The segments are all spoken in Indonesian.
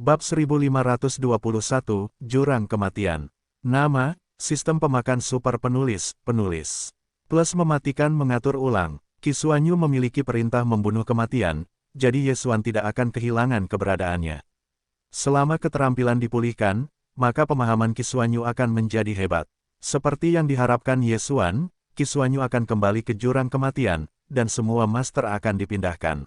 Bab 1521, Jurang Kematian. Nama, Sistem Pemakan Super Penulis, Plus mematikan mengatur ulang. Kiswanyu memiliki perintah membunuh kematian, jadi Yesuan tidak akan kehilangan keberadaannya. Selama keterampilan dipulihkan, maka pemahaman Kiswanyu akan menjadi hebat. Seperti yang diharapkan Yesuan, Kiswanyu akan kembali ke jurang kematian, dan semua master akan dipindahkan.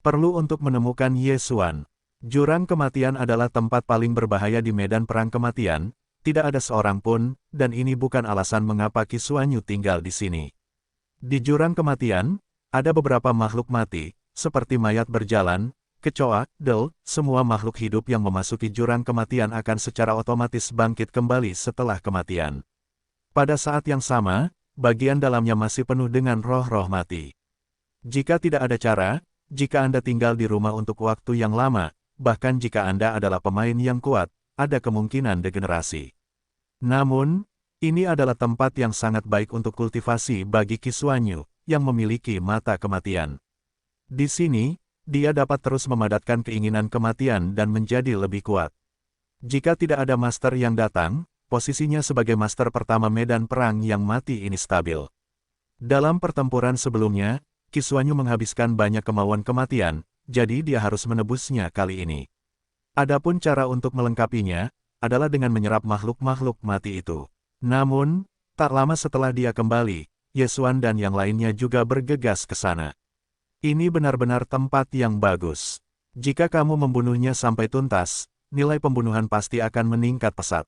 Perlu untuk menemukan Yesuan. Jurang kematian adalah tempat paling berbahaya di medan perang kematian, tidak ada seorang pun, dan ini bukan alasan mengapa Kiswanyu tinggal di sini. Di jurang kematian, ada beberapa makhluk mati, seperti mayat berjalan, kecoa, del, semua makhluk hidup yang memasuki jurang kematian akan secara otomatis bangkit kembali setelah kematian. Pada saat yang sama, bagian dalamnya masih penuh dengan roh-roh mati. Jika tidak ada cara, jika Anda tinggal di rumah untuk waktu yang lama, bahkan jika Anda adalah pemain yang kuat, ada kemungkinan degenerasi. Namun, ini adalah tempat yang sangat baik untuk kultivasi bagi Kiswanyu, yang memiliki mata kematian. Di sini, dia dapat terus memadatkan keinginan kematian dan menjadi lebih kuat. Jika tidak ada master yang datang, posisinya sebagai master pertama medan perang yang mati ini stabil. Dalam pertempuran sebelumnya, Kiswanyu menghabiskan banyak kemauan kematian, jadi dia harus menebusnya kali ini. Adapun cara untuk melengkapinya, adalah dengan menyerap makhluk-makhluk mati itu. Namun, tak lama setelah dia kembali, Yesuan dan yang lainnya juga bergegas ke sana. Ini benar-benar tempat yang bagus. Jika kamu membunuhnya sampai tuntas, nilai pembunuhan pasti akan meningkat pesat.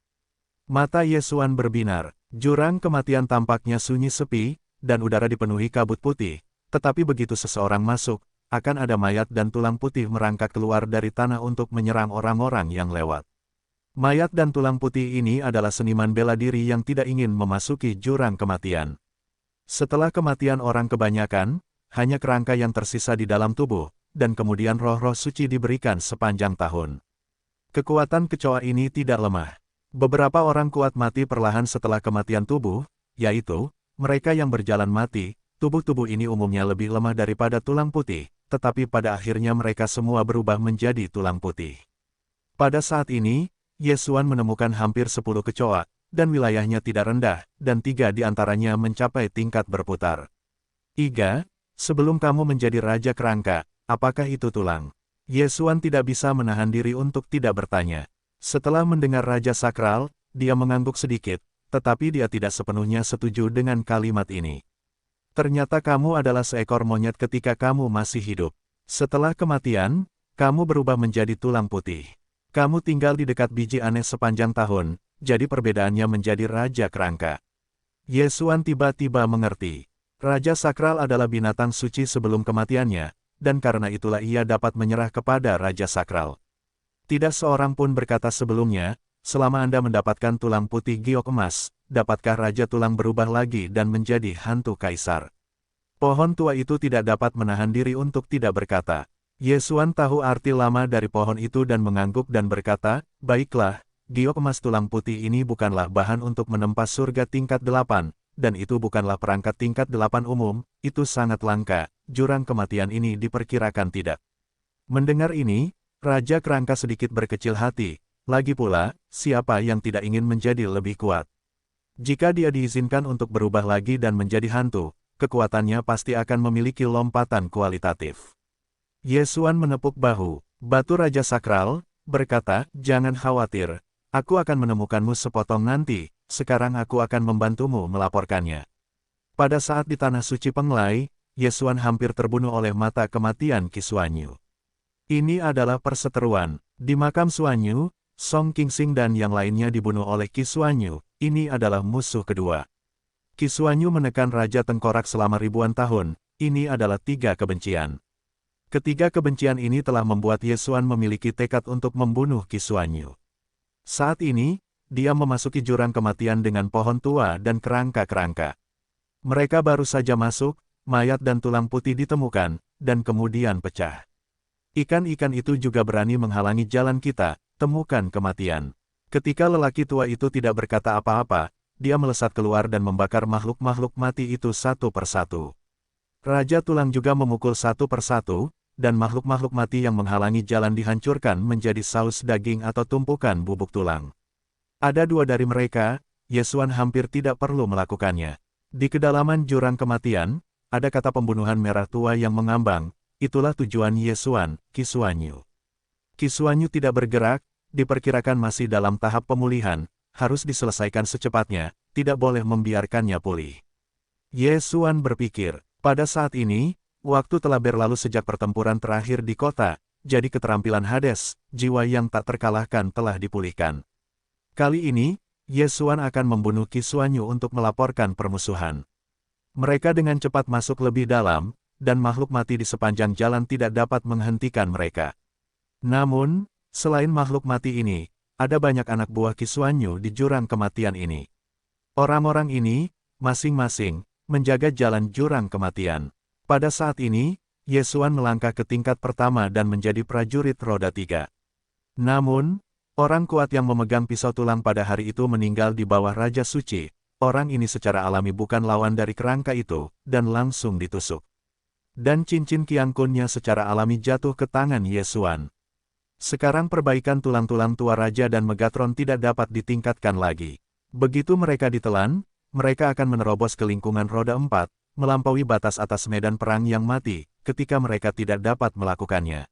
Mata Yesuan berbinar, jurang kematian tampaknya sunyi sepi, dan udara dipenuhi kabut putih, tetapi begitu seseorang masuk, akan ada mayat dan tulang putih merangkak keluar dari tanah untuk menyerang orang-orang yang lewat. Mayat dan tulang putih ini adalah seniman bela diri yang tidak ingin memasuki jurang kematian. Setelah kematian orang kebanyakan, hanya kerangka yang tersisa di dalam tubuh, dan kemudian roh-roh suci diberikan sepanjang tahun. Kekuatan kecoa ini tidak lemah. Beberapa orang kuat mati perlahan setelah kematian tubuh, yaitu, mereka yang berjalan mati. Tubuh-tubuh ini umumnya lebih lemah daripada tulang putih, tetapi pada akhirnya mereka semua berubah menjadi tulang putih. Pada saat ini, Yesuan menemukan hampir 10 kecoa, dan wilayahnya tidak rendah, dan 3 di antaranya mencapai tingkat berputar. Iga, sebelum kamu menjadi Raja Kerangka, apakah itu tulang? Yesuan tidak bisa menahan diri untuk tidak bertanya. Setelah mendengar Raja Sakral, dia mengangguk sedikit, tetapi dia tidak sepenuhnya setuju dengan kalimat ini. Ternyata kamu adalah seekor monyet ketika kamu masih hidup. Setelah kematian, kamu berubah menjadi tulang putih. Kamu tinggal di dekat biji aneh sepanjang tahun, jadi perbedaannya menjadi Raja Kerangka. Yesuan tiba-tiba mengerti. Raja Sakral adalah binatang suci sebelum kematiannya, dan karena itulah ia dapat menyerah kepada Raja Sakral. Tidak seorang pun berkata sebelumnya, selama Anda mendapatkan tulang putih giok emas, dapatkah Raja Tulang berubah lagi dan menjadi hantu kaisar? Pohon tua itu tidak dapat menahan diri untuk tidak berkata. Yesuan tahu arti lama dari pohon itu dan mengangguk dan berkata, baiklah, giok emas tulang putih ini bukanlah bahan untuk menempas surga tingkat 8, dan itu bukanlah perangkat tingkat 8 umum, itu sangat langka, jurang kematian ini diperkirakan tidak. Mendengar ini, Raja Kerangka sedikit berkecil hati, lagi pula, siapa yang tidak ingin menjadi lebih kuat? Jika dia diizinkan untuk berubah lagi dan menjadi hantu, kekuatannya pasti akan memiliki lompatan kualitatif. Yesuan menepuk bahu, batu Raja Sakral, berkata, jangan khawatir, aku akan menemukanmu sepotong nanti, sekarang aku akan membantumu melaporkannya. Pada saat di Tanah Suci Penglai, Yesuan hampir terbunuh oleh mata kematian Kiswanyu. Ini adalah perseteruan, di makam Suanyu, Song Qingsing dan yang lainnya dibunuh oleh Kiswanyu, ini adalah musuh kedua. Kiswanyu menekan Raja Tengkorak selama ribuan tahun, ini adalah 3 kebencian. Ketiga kebencian ini telah membuat Yesuan memiliki tekad untuk membunuh Kiswanyu. Saat ini, dia memasuki jurang kematian dengan pohon tua dan kerangka-kerangka. Mereka baru saja masuk, mayat dan tulang putih ditemukan, dan kemudian pecah. Ikan-ikan itu juga berani menghalangi jalan kita, temukan kematian. Ketika lelaki tua itu tidak berkata apa-apa, dia melesat keluar dan membakar makhluk-makhluk mati itu satu persatu. Raja Tulang juga memukul satu persatu, dan makhluk-makhluk mati yang menghalangi jalan dihancurkan menjadi saus daging atau tumpukan bubuk tulang. Ada dua dari mereka, Yesuan hampir tidak perlu melakukannya. Di kedalaman jurang kematian, ada kata pembunuhan merah tua yang mengambang, itulah tujuan Yesuan, Qisuanyu. Qisuanyu tidak bergerak, diperkirakan masih dalam tahap pemulihan, harus diselesaikan secepatnya, tidak boleh membiarkannya pulih. Yesuan berpikir, pada saat ini, waktu telah berlalu sejak pertempuran terakhir di kota, jadi keterampilan Hades, jiwa yang tak terkalahkan telah dipulihkan. Kali ini, Yesuan akan membunuh Qisuanyu untuk melaporkan permusuhan. Mereka dengan cepat masuk lebih dalam, dan makhluk mati di sepanjang jalan tidak dapat menghentikan mereka. Namun, selain makhluk mati ini, ada banyak anak buah Qisuanyu di jurang kematian ini. Orang-orang ini, masing-masing, menjaga jalan jurang kematian. Pada saat ini, Yesuan melangkah ke tingkat pertama dan menjadi prajurit roda 3. Namun, orang kuat yang memegang pisau tulang pada hari itu meninggal di bawah Raja Suci. Orang ini secara alami bukan lawan dari kerangka itu, dan langsung ditusuk. Dan cincin Qiangkunnya secara alami jatuh ke tangan Yesuan. Sekarang perbaikan tulang-tulang tua Raja dan Megatron tidak dapat ditingkatkan lagi. Begitu mereka ditelan, mereka akan menerobos ke lingkungan roda 4, melampaui batas atas medan perang yang mati, ketika mereka tidak dapat melakukannya.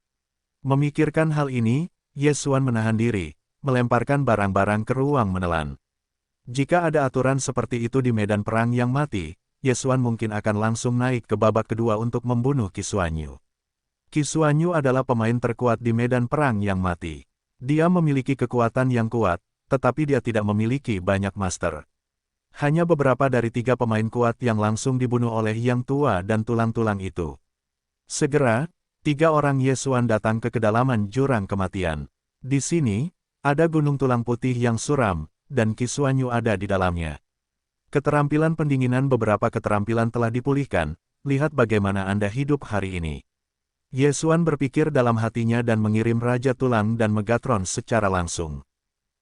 Memikirkan hal ini, Yesuan menahan diri, melemparkan barang-barang ke ruang menelan. Jika ada aturan seperti itu di medan perang yang mati, Yesuan mungkin akan langsung naik ke babak kedua untuk membunuh Qisuanyu. Qisuanyu adalah pemain terkuat di medan perang yang mati. Dia memiliki kekuatan yang kuat, tetapi dia tidak memiliki banyak master. Hanya beberapa dari 3 pemain kuat yang langsung dibunuh oleh yang tua dan tulang-tulang itu. Segera, 3 orang Yesuan datang ke kedalaman jurang kematian. Di sini, ada gunung tulang putih yang suram, dan Qisuanyu ada di dalamnya. Keterampilan pendinginan beberapa keterampilan telah dipulihkan, lihat bagaimana Anda hidup hari ini. Yesuan berpikir dalam hatinya dan mengirim Raja Tulang dan Megatron secara langsung.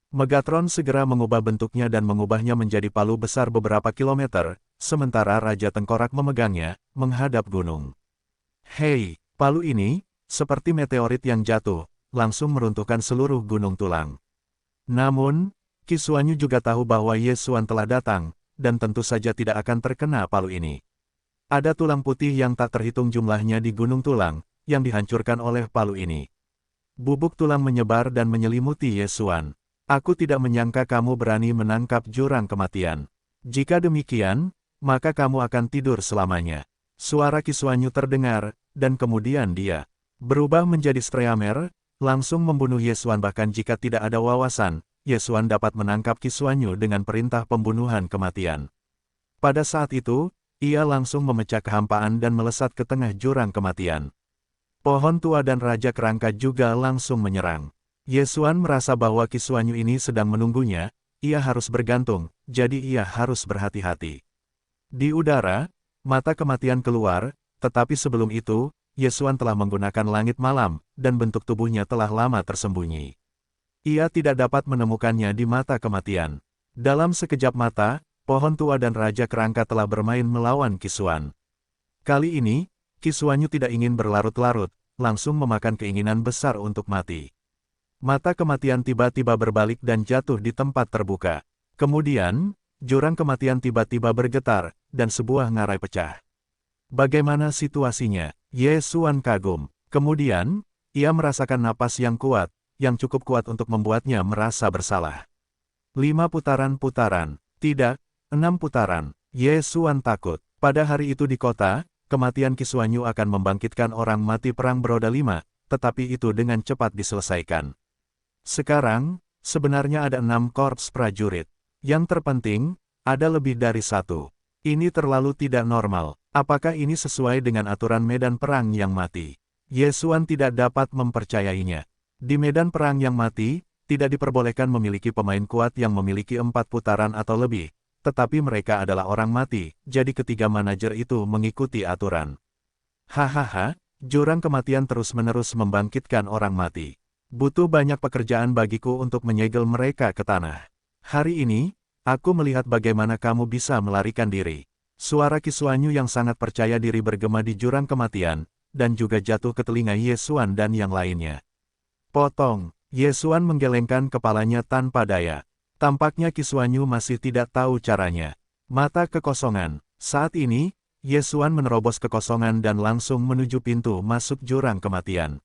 Megatron segera mengubah bentuknya dan mengubahnya menjadi palu besar beberapa kilometer, sementara Raja Tengkorak memegangnya, menghadap gunung. Hei! Palu ini, seperti meteorit yang jatuh, langsung meruntuhkan seluruh gunung tulang. Namun, Qisuanyu juga tahu bahwa Yesuan telah datang, dan tentu saja tidak akan terkena palu ini. Ada tulang putih yang tak terhitung jumlahnya di gunung tulang, yang dihancurkan oleh palu ini. Bubuk tulang menyebar dan menyelimuti Yesuan. Aku tidak menyangka kamu berani menangkap jurang kematian. Jika demikian, maka kamu akan tidur selamanya. Suara Qisuanyu terdengar, dan kemudian dia berubah menjadi Streamer, langsung membunuh Yesuan bahkan jika tidak ada wawasan, Yesuan dapat menangkap Qisuanyu dengan perintah pembunuhan kematian. Pada saat itu, ia langsung memecah kehampaan dan melesat ke tengah jurang kematian. Pohon tua dan Raja Kerangka juga langsung menyerang. Yesuan merasa bahwa Qisuanyu ini sedang menunggunya, ia harus bergantung, jadi ia harus berhati-hati. Di udara, mata kematian keluar, tetapi sebelum itu, Yesuan telah menggunakan langit malam, dan bentuk tubuhnya telah lama tersembunyi. Ia tidak dapat menemukannya di mata kematian. Dalam sekejap mata, pohon tua dan Raja Kerangka telah bermain melawan Qisuan. Kali ini, Qisuanyu tidak ingin berlarut-larut, langsung memakan keinginan besar untuk mati. Mata kematian tiba-tiba berbalik dan jatuh di tempat terbuka. Kemudian, jurang kematian tiba-tiba bergetar, dan sebuah ngarai pecah. Bagaimana situasinya? Yesuan kagum. Kemudian, ia merasakan napas yang kuat, yang cukup kuat untuk membuatnya merasa bersalah. 5 putaran-putaran, tidak, 6 putaran. Yesuan takut. Pada hari itu di kota, kematian Qisuanyu akan membangkitkan orang mati perang beroda 5, tetapi itu dengan cepat diselesaikan. Sekarang, sebenarnya ada 6 korps prajurit. Yang terpenting, ada lebih dari 1. Ini terlalu tidak normal. Apakah ini sesuai dengan aturan medan perang yang mati? Yesuan tidak dapat mempercayainya. Di medan perang yang mati, tidak diperbolehkan memiliki pemain kuat yang memiliki 4 putaran atau lebih, tetapi mereka adalah orang mati, jadi ketiga manajer itu mengikuti aturan. Hahaha, jurang kematian terus-menerus membangkitkan orang mati. Butuh banyak pekerjaan bagiku untuk menyegel mereka ke tanah. Hari ini, aku melihat bagaimana kamu bisa melarikan diri. Suara Qisuanyu yang sangat percaya diri bergema di jurang kematian, dan juga jatuh ke telinga Ye Xuan dan yang lainnya. Potong, Ye Xuan menggelengkan kepalanya tanpa daya. Tampaknya Qi Xuanyu masih tidak tahu caranya. Mata kekosongan. Saat ini, Ye Xuan menerobos kekosongan dan langsung menuju pintu masuk jurang kematian.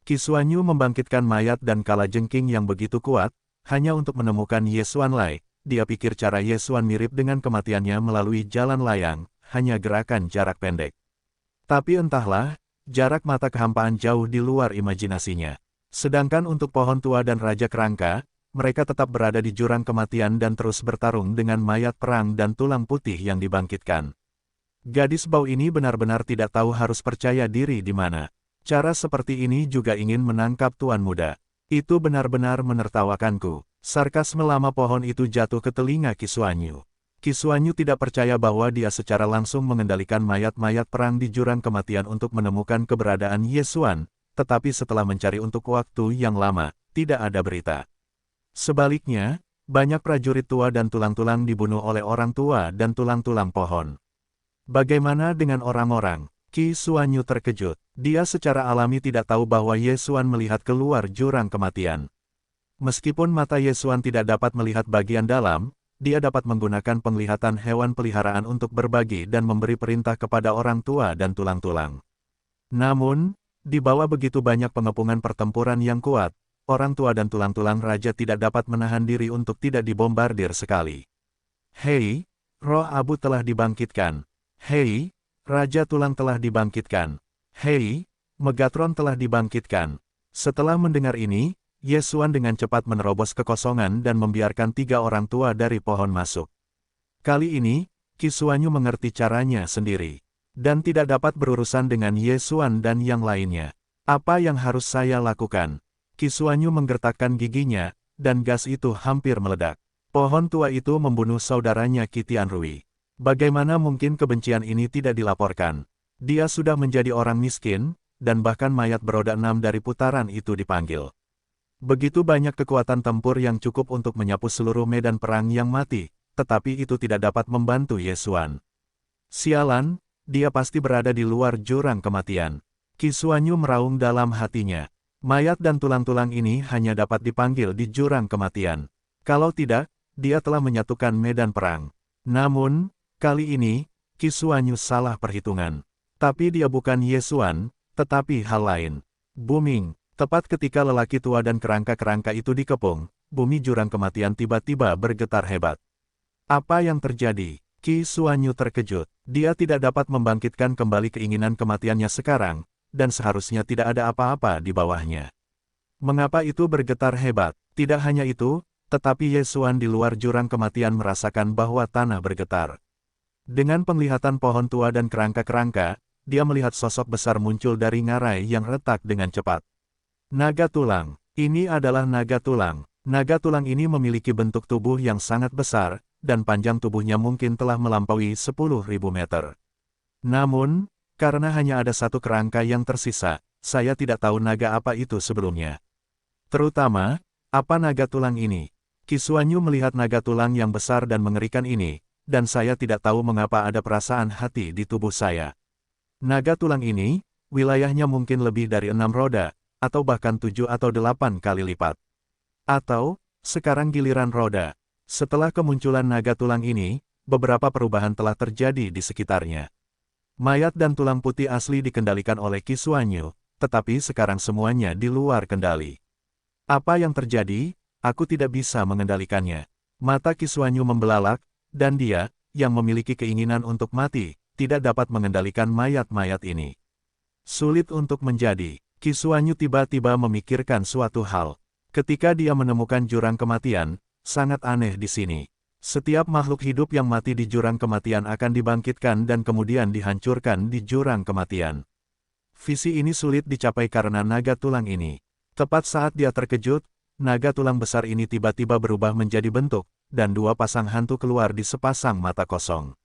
Qi Xuanyu membangkitkan mayat dan kalajengking yang begitu kuat, hanya untuk menemukan Ye Xuanlai. Dia pikir cara Ye Xuan mirip dengan kematiannya melalui jalan layang, hanya gerakan jarak pendek. Tapi entahlah, jarak mata kehampaan jauh di luar imajinasinya. Sedangkan untuk pohon tua dan Raja Kerangka, mereka tetap berada di jurang kematian dan terus bertarung dengan mayat perang dan tulang putih yang dibangkitkan. Gadis bau ini benar-benar tidak tahu harus percaya diri di mana. Cara seperti ini juga ingin menangkap tuan muda. Itu benar-benar menertawakanku. Sarkasme lama pohon itu jatuh ke telinga Qi Xuanyu. Qi Xuanyu tidak percaya bahwa dia secara langsung mengendalikan mayat-mayat perang di jurang kematian untuk menemukan keberadaan Ye Xuan, tetapi setelah mencari untuk waktu yang lama, tidak ada berita. Sebaliknya, banyak prajurit tua dan tulang-tulang dibunuh oleh orang tua dan tulang-tulang pohon. Bagaimana dengan orang-orang? Qi Xuanyu terkejut. Dia secara alami tidak tahu bahwa Ye Xuan melihat keluar jurang kematian. Meskipun mata Ye Xuan tidak dapat melihat bagian dalam, dia dapat menggunakan penglihatan hewan peliharaan untuk berbagi dan memberi perintah kepada orang tua dan tulang-tulang. Namun, di bawah begitu banyak pengepungan pertempuran yang kuat, orang tua dan tulang-tulang raja tidak dapat menahan diri untuk tidak dibombardir sekali. Hei, roh abu telah dibangkitkan. Hei, Raja Tulang telah dibangkitkan. Hei, Megatron telah dibangkitkan. Setelah mendengar ini, Ye Xuan dengan cepat menerobos kekosongan dan membiarkan 3 orang tua dari pohon masuk. Kali ini, Qi Xuanyu mengerti caranya sendiri. Dan tidak dapat berurusan dengan Ye Xuan dan yang lainnya. Apa yang harus saya lakukan? Qi Xuanyu menggertakkan giginya, dan gas itu hampir meledak. Pohon tua itu membunuh saudaranya Qi Tianrui. Bagaimana mungkin kebencian ini tidak dilaporkan? Dia sudah menjadi orang miskin, dan bahkan mayat beroda 6 dari putaran itu dipanggil. Begitu banyak kekuatan tempur yang cukup untuk menyapu seluruh medan perang yang mati, tetapi itu tidak dapat membantu Ye Xuan. Sialan, dia pasti berada di luar jurang kematian. Qi Xuanyu meraung dalam hatinya. Mayat dan tulang-tulang ini hanya dapat dipanggil di jurang kematian. Kalau tidak, dia telah menyatukan medan perang. Namun, kali ini, Qi Xuanyu salah perhitungan. Tapi dia bukan Ye Xuan, tetapi hal lain. Booming. Tepat ketika lelaki tua dan kerangka-kerangka itu dikepung, bumi jurang kematian tiba-tiba bergetar hebat. Apa yang terjadi? Qi Xuanyu terkejut. Dia tidak dapat membangkitkan kembali keinginan kematiannya sekarang, dan seharusnya tidak ada apa-apa di bawahnya. Mengapa itu bergetar hebat? Tidak hanya itu, tetapi Ye Xuan di luar jurang kematian merasakan bahwa tanah bergetar. Dengan penglihatan pohon tua dan kerangka-kerangka, dia melihat sosok besar muncul dari ngarai yang retak dengan cepat. Naga tulang. Ini adalah naga tulang. Naga tulang ini memiliki bentuk tubuh yang sangat besar, dan panjang tubuhnya mungkin telah melampaui 10.000 meter. Namun, karena hanya ada satu kerangka yang tersisa, saya tidak tahu naga apa itu sebelumnya. Terutama, apa naga tulang ini? Qi Xuanyu melihat naga tulang yang besar dan mengerikan ini, dan saya tidak tahu mengapa ada perasaan hati di tubuh saya. Naga tulang ini, wilayahnya mungkin lebih dari 6 roda, atau bahkan 7 atau 8 kali lipat. Atau, sekarang giliran roda. Setelah kemunculan naga tulang ini, beberapa perubahan telah terjadi di sekitarnya. Mayat dan tulang putih asli dikendalikan oleh Qi Xuanyu, tetapi sekarang semuanya di luar kendali. Apa yang terjadi? Aku tidak bisa mengendalikannya. Mata Qi Xuanyu membelalak, dan dia, yang memiliki keinginan untuk mati, tidak dapat mengendalikan mayat-mayat ini. Sulit untuk menjadi. Qi Xuanyu tiba-tiba memikirkan suatu hal. Ketika dia menemukan jurang kematian, sangat aneh di sini. Setiap makhluk hidup yang mati di jurang kematian akan dibangkitkan dan kemudian dihancurkan di jurang kematian. Visi ini sulit dicapai karena naga tulang ini. Tepat saat dia terkejut, naga tulang besar ini tiba-tiba berubah menjadi bentuk, dan 2 pasang hantu keluar di sepasang mata kosong.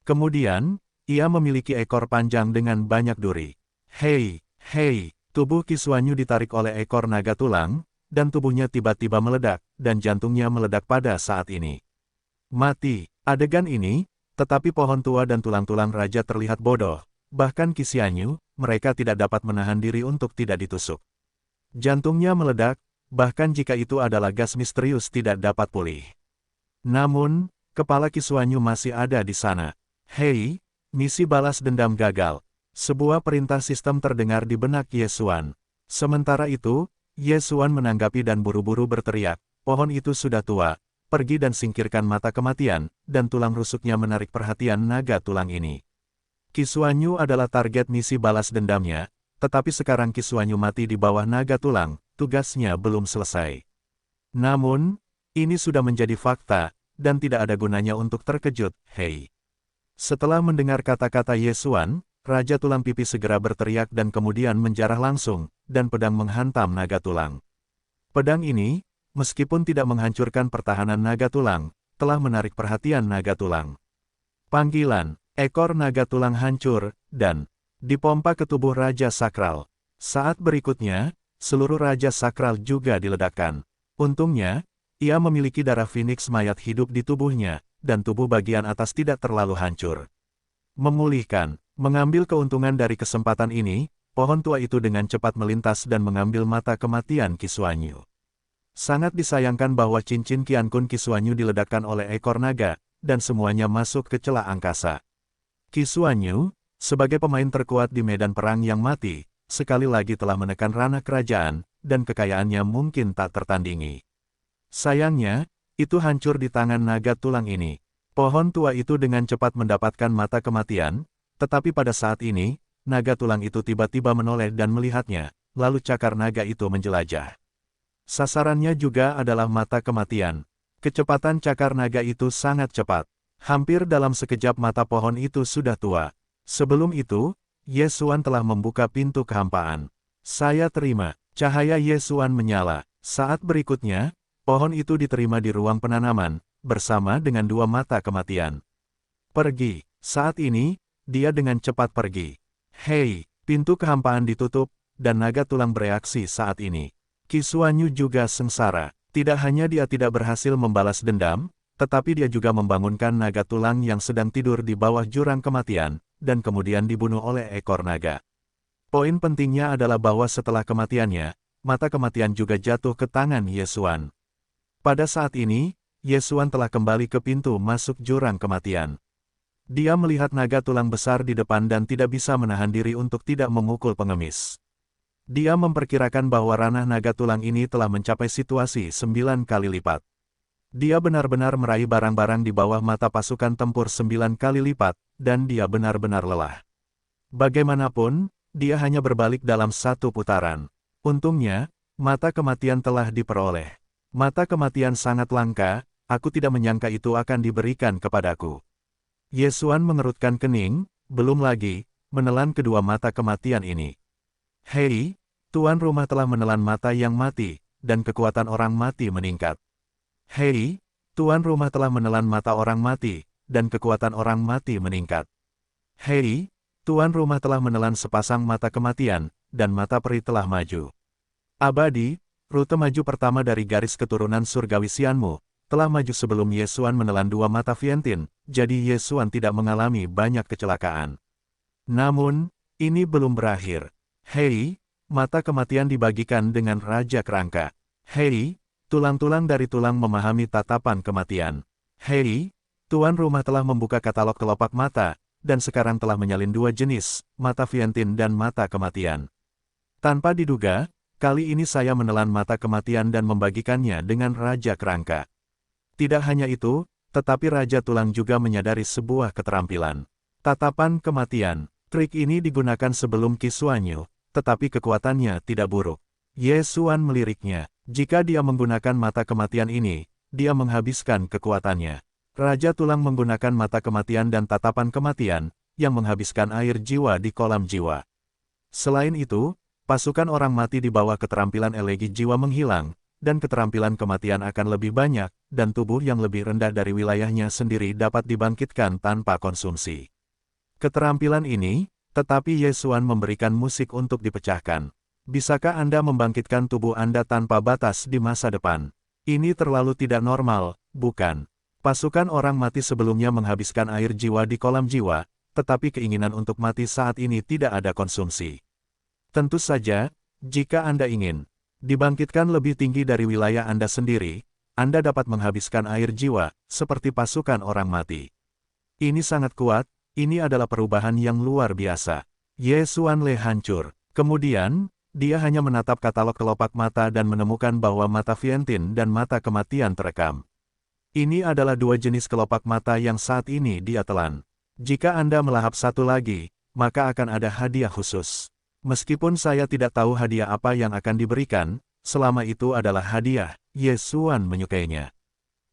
Kemudian, ia memiliki ekor panjang dengan banyak duri. Hei, hei! Tubuh Qi Xuanyu ditarik oleh ekor naga tulang, dan tubuhnya tiba-tiba meledak, dan jantungnya meledak pada saat ini. Mati. Adegan ini, tetapi pohon tua dan tulang-tulang raja terlihat bodoh, Bahkan Qixuanyu, mereka tidak dapat menahan diri untuk tidak ditusuk. Jantungnya meledak, bahkan jika itu adalah gas misterius tidak dapat pulih. Namun, kepala Qixuanyu masih ada di sana. Hei, misi balas dendam gagal. Sebuah perintah sistem terdengar di benak Ye Xuan. Sementara itu, Ye Xuan menanggapi dan buru-buru berteriak, pohon itu sudah tua, pergi dan singkirkan mata kematian, dan tulang rusuknya menarik perhatian naga tulang ini. Qixuanyu adalah target misi balas dendamnya, tetapi sekarang Qixuanyu mati di bawah naga tulang, tugasnya belum selesai. Namun, ini sudah menjadi fakta, dan tidak ada gunanya untuk terkejut, hei. Setelah mendengar kata-kata Ye Xuan, Raja Tulang Pipi segera berteriak dan kemudian menjarah langsung, dan pedang menghantam naga tulang. Pedang ini, meskipun tidak menghancurkan pertahanan naga tulang, telah menarik perhatian naga tulang. Panggilan, ekor naga tulang hancur, dan dipompa ke tubuh Raja Sakral. Saat berikutnya, seluruh Raja Sakral juga diledakkan. Untungnya, ia memiliki darah Phoenix mayat hidup di tubuhnya, dan tubuh bagian atas tidak terlalu hancur. Memulihkan, mengambil keuntungan dari kesempatan ini, pohon tua itu dengan cepat melintas dan mengambil mata kematian Qixuanyu. Sangat disayangkan bahwa cincin Qiankun Qixuanyu diledakkan oleh ekor naga, dan semuanya masuk ke celah angkasa. Qixuanyu, sebagai pemain terkuat di medan perang yang mati, sekali lagi telah menekan ranah kerajaan, dan kekayaannya mungkin tak tertandingi. Sayangnya, itu hancur di tangan naga tulang ini. Pohon tua itu dengan cepat mendapatkan mata kematian, tetapi pada saat ini, naga tulang itu tiba-tiba menoleh dan melihatnya, lalu cakar naga itu menjelajah. Sasarannya juga adalah mata kematian. Kecepatan cakar naga itu sangat cepat. Hampir dalam sekejap mata pohon itu sudah tua. Sebelum itu, Ye Xuan telah membuka pintu kehampaan. Saya terima. Cahaya Ye Xuan menyala. Saat berikutnya, pohon itu diterima di ruang penanaman, bersama dengan dua mata kematian. Pergi. Saat ini, dia dengan cepat pergi. Hei, pintu kehampaan ditutup, dan naga tulang bereaksi saat ini. Qixuanyu juga sengsara. Tidak hanya dia tidak berhasil membalas dendam, tetapi dia juga membangunkan naga tulang yang sedang tidur di bawah jurang kematian, dan kemudian dibunuh oleh ekor naga. Poin pentingnya adalah bahwa setelah kematiannya, mata kematian juga jatuh ke tangan Ye Xuan. Pada saat ini, Ye Xuan telah kembali ke pintu masuk jurang kematian. Dia melihat naga tulang besar di depan dan tidak bisa menahan diri untuk tidak memukul pengemis. Dia memperkirakan bahwa ranah naga tulang ini telah mencapai situasi 9 kali lipat. Dia benar-benar meraih barang-barang di bawah mata pasukan tempur 9 kali lipat, dan dia benar-benar lelah. Bagaimanapun, dia hanya berbalik dalam satu putaran. Untungnya, mata kematian telah diperoleh. Mata kematian sangat langka, aku tidak menyangka itu akan diberikan kepadaku. Ye Xuan mengerutkan kening, belum lagi, menelan kedua mata kematian ini. Hei, tuan rumah telah menelan mata yang mati, dan kekuatan orang mati meningkat. Hei, tuan rumah telah menelan mata orang mati, dan kekuatan orang mati meningkat. Hei, tuan rumah telah menelan sepasang mata kematian, dan mata peri telah maju. Abadi, rute maju pertama dari garis keturunan surgawi Xianmu, telah maju sebelum Ye Xuan menelan dua mata Viantin, jadi Ye Xuan tidak mengalami banyak kecelakaan. Namun, ini belum berakhir. Hei, mata kematian dibagikan dengan Raja Kerangka. Hei, tulang-tulang dari tulang memahami tatapan kematian. Hei, tuan rumah telah membuka katalog kelopak mata, dan sekarang telah menyalin dua jenis, mata Viantin dan mata kematian. Tanpa diduga, kali ini saya menelan mata kematian dan membagikannya dengan Raja Kerangka. Tidak hanya itu, tetapi Raja Tulang juga menyadari sebuah keterampilan. Tatapan kematian. Trik ini digunakan sebelum Qixuanyu, tetapi kekuatannya tidak buruk. Ye Xuan meliriknya. Jika dia menggunakan mata kematian ini, dia menghabiskan kekuatannya. Raja Tulang menggunakan mata kematian dan tatapan kematian, yang menghabiskan air jiwa di kolam jiwa. Selain itu, pasukan orang mati di bawah keterampilan elegi jiwa menghilang, dan keterampilan kematian akan lebih banyak, dan tubuh yang lebih rendah dari wilayahnya sendiri dapat dibangkitkan tanpa konsumsi. Keterampilan ini, tetapi Ye Xuan memberikan musik untuk dipecahkan. Bisakah Anda membangkitkan tubuh Anda tanpa batas di masa depan? Ini terlalu tidak normal, bukan? Pasukan orang mati sebelumnya menghabiskan air jiwa di kolam jiwa, tetapi keinginan untuk mati saat ini tidak ada konsumsi. Tentu saja, jika Anda ingin dibangkitkan lebih tinggi dari wilayah Anda sendiri, Anda dapat menghabiskan air jiwa, seperti pasukan orang mati. Ini sangat kuat, ini adalah perubahan yang luar biasa. Ye Xuanle hancur. Kemudian, dia hanya menatap katalog kelopak mata dan menemukan bahwa mata Vientin dan mata kematian terekam. Ini adalah dua jenis kelopak mata yang saat ini dia telan. Jika Anda melahap satu lagi, maka akan ada hadiah khusus. Meskipun saya tidak tahu hadiah apa yang akan diberikan, selama itu adalah hadiah, Ye Xuan menyukainya.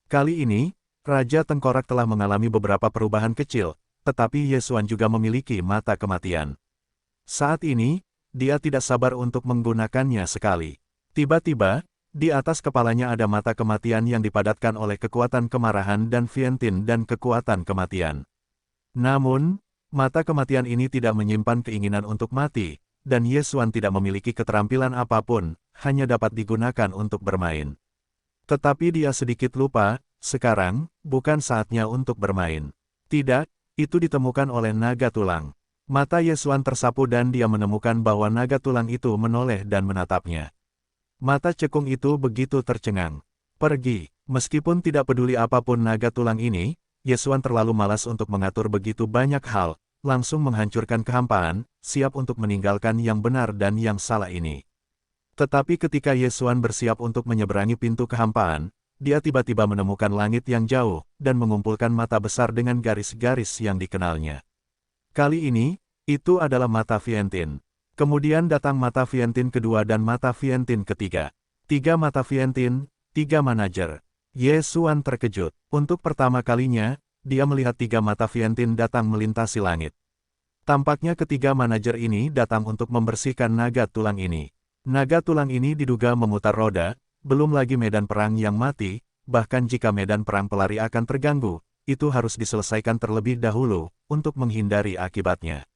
Kali ini, Raja Tengkorak telah mengalami beberapa perubahan kecil, tetapi Ye Xuan juga memiliki mata kematian. Saat ini, dia tidak sabar untuk menggunakannya sekali. Tiba-tiba, di atas kepalanya ada mata kematian yang dipadatkan oleh kekuatan kemarahan dan Vientin dan kekuatan kematian. Namun, mata kematian ini tidak menyimpan keinginan untuk mati, dan Ye Xuan tidak memiliki keterampilan apapun, hanya dapat digunakan untuk bermain. Tetapi dia sedikit lupa, sekarang, bukan saatnya untuk bermain. Tidak, itu ditemukan oleh naga tulang. Mata Ye Xuan tersapu dan dia menemukan bahwa naga tulang itu menoleh dan menatapnya. Mata cekung itu begitu tercengang. Pergi, meskipun tidak peduli apapun naga tulang ini, Ye Xuan terlalu malas untuk mengatur begitu banyak hal, langsung menghancurkan kehampaan, siap untuk meninggalkan yang benar dan yang salah ini. Tetapi ketika Ye Xuan bersiap untuk menyeberangi pintu kehampaan, dia tiba-tiba menemukan langit yang jauh, dan mengumpulkan mata besar dengan garis-garis yang dikenalnya. Kali ini, itu adalah mata Vientin. Kemudian datang mata Vientin kedua dan mata Vientin ketiga. 3 mata Vientin, 3 manajer. Ye Xuan terkejut. Untuk pertama kalinya, dia melihat 3 mata Vientin datang melintasi langit. Tampaknya ketiga manajer ini datang untuk membersihkan naga tulang ini. Naga tulang ini diduga memutar roda, belum lagi medan perang yang mati, bahkan jika medan perang pelari akan terganggu, itu harus diselesaikan terlebih dahulu, untuk menghindari akibatnya.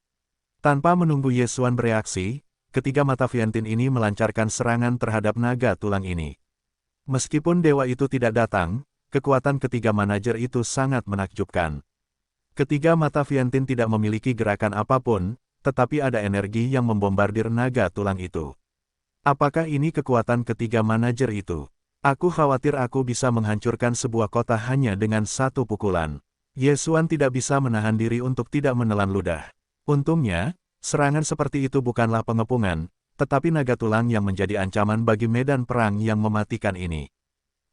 Tanpa menunggu Ye Xuan bereaksi, ketiga mata Vientin ini melancarkan serangan terhadap naga tulang ini. Meskipun dewa itu tidak datang, kekuatan ketiga manajer itu sangat menakjubkan. Ketiga mata Vientin tidak memiliki gerakan apapun, tetapi ada energi yang membombardir naga tulang itu. Apakah ini kekuatan ketiga manajer itu? Aku khawatir aku bisa menghancurkan sebuah kota hanya dengan satu pukulan. Ye Xuan tidak bisa menahan diri untuk tidak menelan ludah. Untungnya, serangan seperti itu bukanlah pengepungan, tetapi naga tulang yang menjadi ancaman bagi medan perang yang mematikan ini.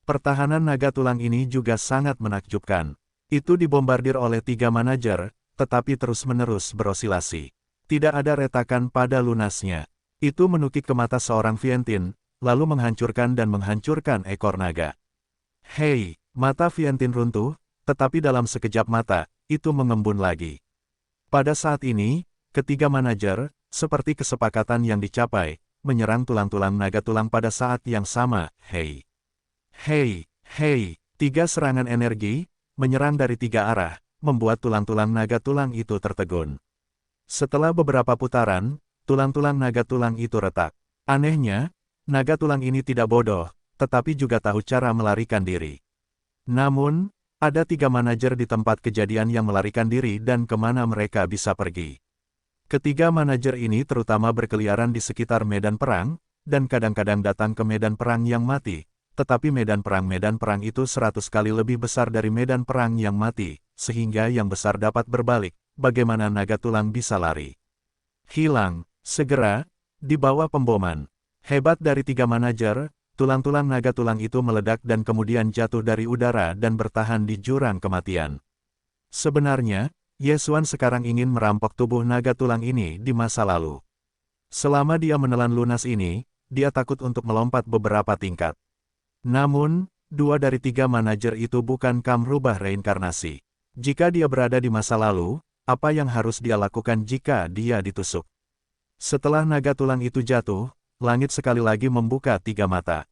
Pertahanan naga tulang ini juga sangat menakjubkan. Itu dibombardir oleh 3 manajer, tetapi terus-menerus berosilasi. Tidak ada retakan pada lunasnya. Itu menukik ke mata seorang Vientin, lalu menghancurkan dan menghancurkan ekor naga. Hei, mata Vientin runtuh, tetapi dalam sekejap mata, itu mengembun lagi. Pada saat ini, ketiga manajer, seperti kesepakatan yang dicapai, menyerang tulang-tulang naga tulang pada saat yang sama. Hei! Hei! Hei! 3 serangan energi, menyerang dari 3 arah, membuat tulang-tulang naga tulang itu tertegun. Setelah beberapa putaran, tulang-tulang naga tulang itu retak. Anehnya, naga tulang ini tidak bodoh, tetapi juga tahu cara melarikan diri. Namun, ada 3 manajer di tempat kejadian yang melarikan diri dan kemana mereka bisa pergi. Ketiga manajer ini terutama berkeliaran di sekitar medan perang, dan kadang-kadang datang ke medan perang yang mati. Tetapi medan perang itu 100 kali lebih besar dari medan perang yang mati, sehingga yang besar dapat berbalik. Bagaimana naga tulang bisa lari? Hilang, segera, di bawah pemboman. Hebat dari 3 manajer, tulang-tulang naga tulang itu meledak dan kemudian jatuh dari udara dan bertahan di jurang kematian. Sebenarnya, Ye Xuan sekarang ingin merampok tubuh naga tulang ini di masa lalu. Selama dia menelan lunas ini, dia takut untuk melompat beberapa tingkat. Namun, 2 dari 3 manajer itu bukan merubah reinkarnasi. Jika dia berada di masa lalu, apa yang harus dia lakukan jika dia ditusuk? Setelah naga tulang itu jatuh, langit sekali lagi membuka 3 mata.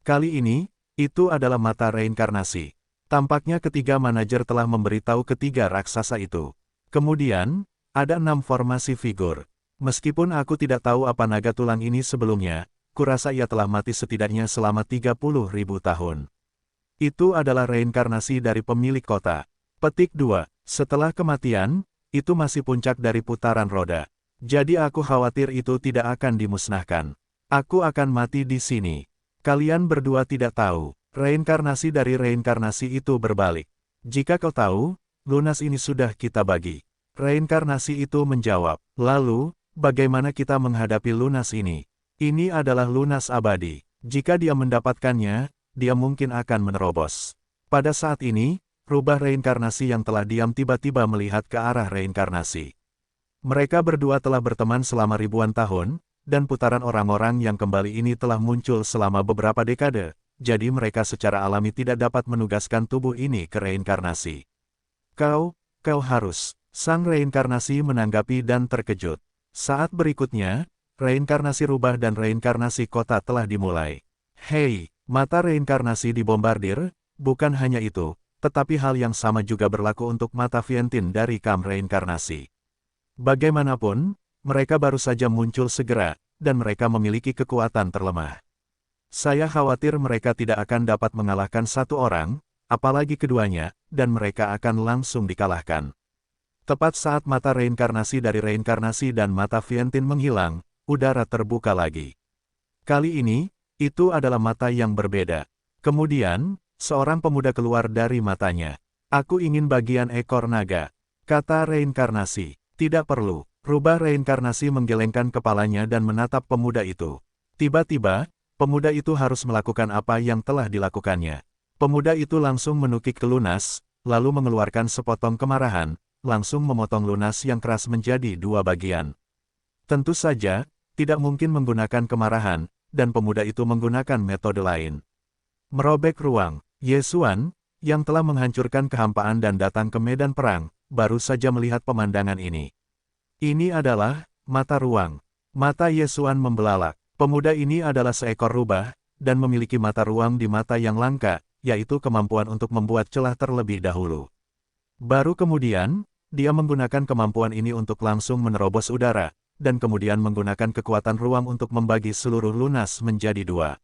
Kali ini, itu adalah mata reinkarnasi. Tampaknya ketiga manajer telah memberitahu ketiga raksasa itu. Kemudian, ada 6 formasi figur. Meskipun aku tidak tahu apa naga tulang ini sebelumnya, kurasa ia telah mati setidaknya selama 30.000 tahun. Itu adalah reinkarnasi dari pemilik kota. Petik 2. Setelah kematian, itu masih puncak dari putaran roda. Jadi aku khawatir itu tidak akan dimusnahkan. Aku akan mati di sini. Kalian berdua tidak tahu, reinkarnasi dari reinkarnasi itu berbalik. Jika kau tahu, lunas ini sudah kita bagi. Reinkarnasi itu menjawab, lalu, bagaimana kita menghadapi lunas ini? Ini adalah lunas abadi. Jika dia mendapatkannya, dia mungkin akan menerobos. Pada saat ini, rubah reinkarnasi yang telah diam tiba-tiba melihat ke arah reinkarnasi. Mereka berdua telah berteman selama ribuan tahun, dan putaran orang-orang yang kembali ini telah muncul selama beberapa dekade, jadi mereka secara alami tidak dapat menugaskan tubuh ini ke reinkarnasi. Kau harus. Sang reinkarnasi menanggapi dan terkejut. Saat berikutnya, reinkarnasi rubah dan reinkarnasi kota telah dimulai. Hei, mata reinkarnasi dibombardir, bukan hanya itu, tetapi hal yang sama juga berlaku untuk mata Vientin dari kam reinkarnasi. Bagaimanapun, mereka baru saja muncul segera, dan mereka memiliki kekuatan terlemah. Saya khawatir mereka tidak akan dapat mengalahkan satu orang, apalagi keduanya, dan mereka akan langsung dikalahkan. Tepat saat mata reinkarnasi dari reinkarnasi dan mata Vientin menghilang, udara terbuka lagi. Kali ini, itu adalah mata yang berbeda. Kemudian, seorang pemuda keluar dari matanya. Aku ingin bagian ekor naga, kata reinkarnasi. Tidak perlu. Rubah reinkarnasi menggelengkan kepalanya dan menatap pemuda itu. Tiba-tiba, pemuda itu harus melakukan apa yang telah dilakukannya. Pemuda itu langsung menukik ke lunas, lalu mengeluarkan sepotong kemarahan, langsung memotong lunas yang keras menjadi dua bagian. Tentu saja, tidak mungkin menggunakan kemarahan, dan pemuda itu menggunakan metode lain. Merobek ruang, Yesuan, yang telah menghancurkan kehampaan dan datang ke medan perang, baru saja melihat pemandangan ini. Ini adalah mata ruang. Mata Yesuan membelalak. Pemuda ini adalah seekor rubah, dan memiliki mata ruang di mata yang langka, yaitu kemampuan untuk membuat celah terlebih dahulu. Baru kemudian, dia menggunakan kemampuan ini untuk langsung menerobos udara, dan kemudian menggunakan kekuatan ruang untuk membagi seluruh lunas menjadi dua.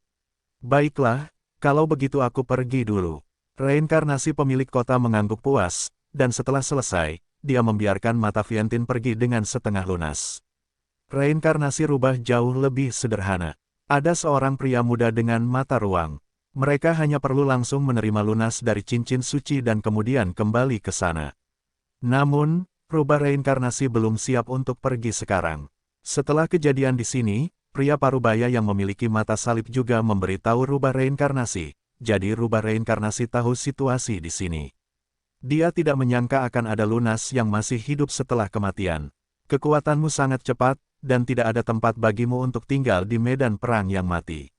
Baiklah, kalau begitu aku pergi dulu. Reinkarnasi pemilik kota mengangguk puas, dan setelah selesai, dia membiarkan mata Vientin pergi dengan setengah lunas. Reinkarnasi rubah jauh lebih sederhana. Ada seorang pria muda dengan mata ruang. Mereka hanya perlu langsung menerima lunas dari cincin suci dan kemudian kembali ke sana. Namun, rubah reinkarnasi belum siap untuk pergi sekarang. Setelah kejadian di sini, pria parubaya yang memiliki mata salib juga memberitahu rubah reinkarnasi, jadi rubah reinkarnasi tahu situasi di sini. Dia tidak menyangka akan ada lunas yang masih hidup setelah kematian. Kekuatanmu sangat cepat, dan tidak ada tempat bagimu untuk tinggal di medan perang yang mati.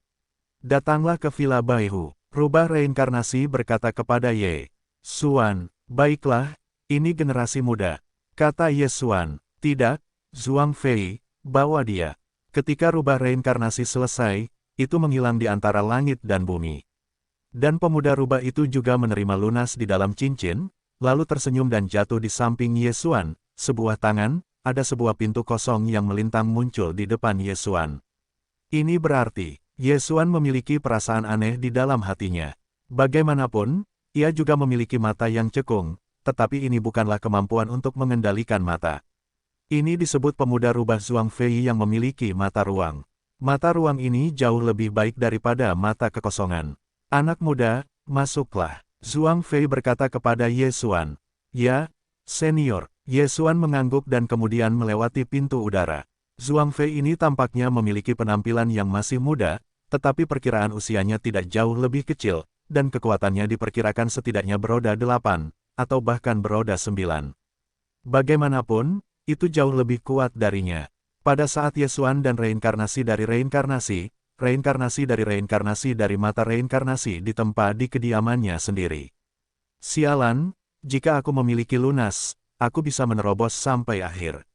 Datanglah ke Villa Baihu. Rubah reinkarnasi berkata kepada Ye Xuan, baiklah, ini generasi muda. Kata Ye Xuan, tidak, Zhuang Fei, bawa dia. Ketika rubah reinkarnasi selesai, itu menghilang di antara langit dan bumi. Dan pemuda rubah itu juga menerima lunas di dalam cincin, lalu tersenyum dan jatuh di samping Ye Xuan. Sebuah tangan, ada sebuah pintu kosong yang melintang muncul di depan Ye Xuan. Ini berarti, Ye Xuan memiliki perasaan aneh di dalam hatinya. Bagaimanapun, ia juga memiliki mata yang cekung, tetapi ini bukanlah kemampuan untuk mengendalikan mata. Ini disebut pemuda rubah Zhuang Fei yang memiliki mata ruang. Mata ruang ini jauh lebih baik daripada mata kekosongan. Anak muda, masuklah. Zhuang Fei berkata kepada Ye Xuan. Ya, senior. Ye Xuan mengangguk dan kemudian melewati pintu udara. Zhuang Fei ini tampaknya memiliki penampilan yang masih muda, tetapi perkiraan usianya tidak jauh lebih kecil, dan kekuatannya diperkirakan setidaknya beroda 8, atau bahkan beroda 9. Bagaimanapun, itu jauh lebih kuat darinya. Pada saat Ye Xuan dan reinkarnasi dari reinkarnasi dari mata reinkarnasi ditempa di kediamannya sendiri. Sialan, jika aku memiliki lunas, aku bisa menerobos sampai akhir.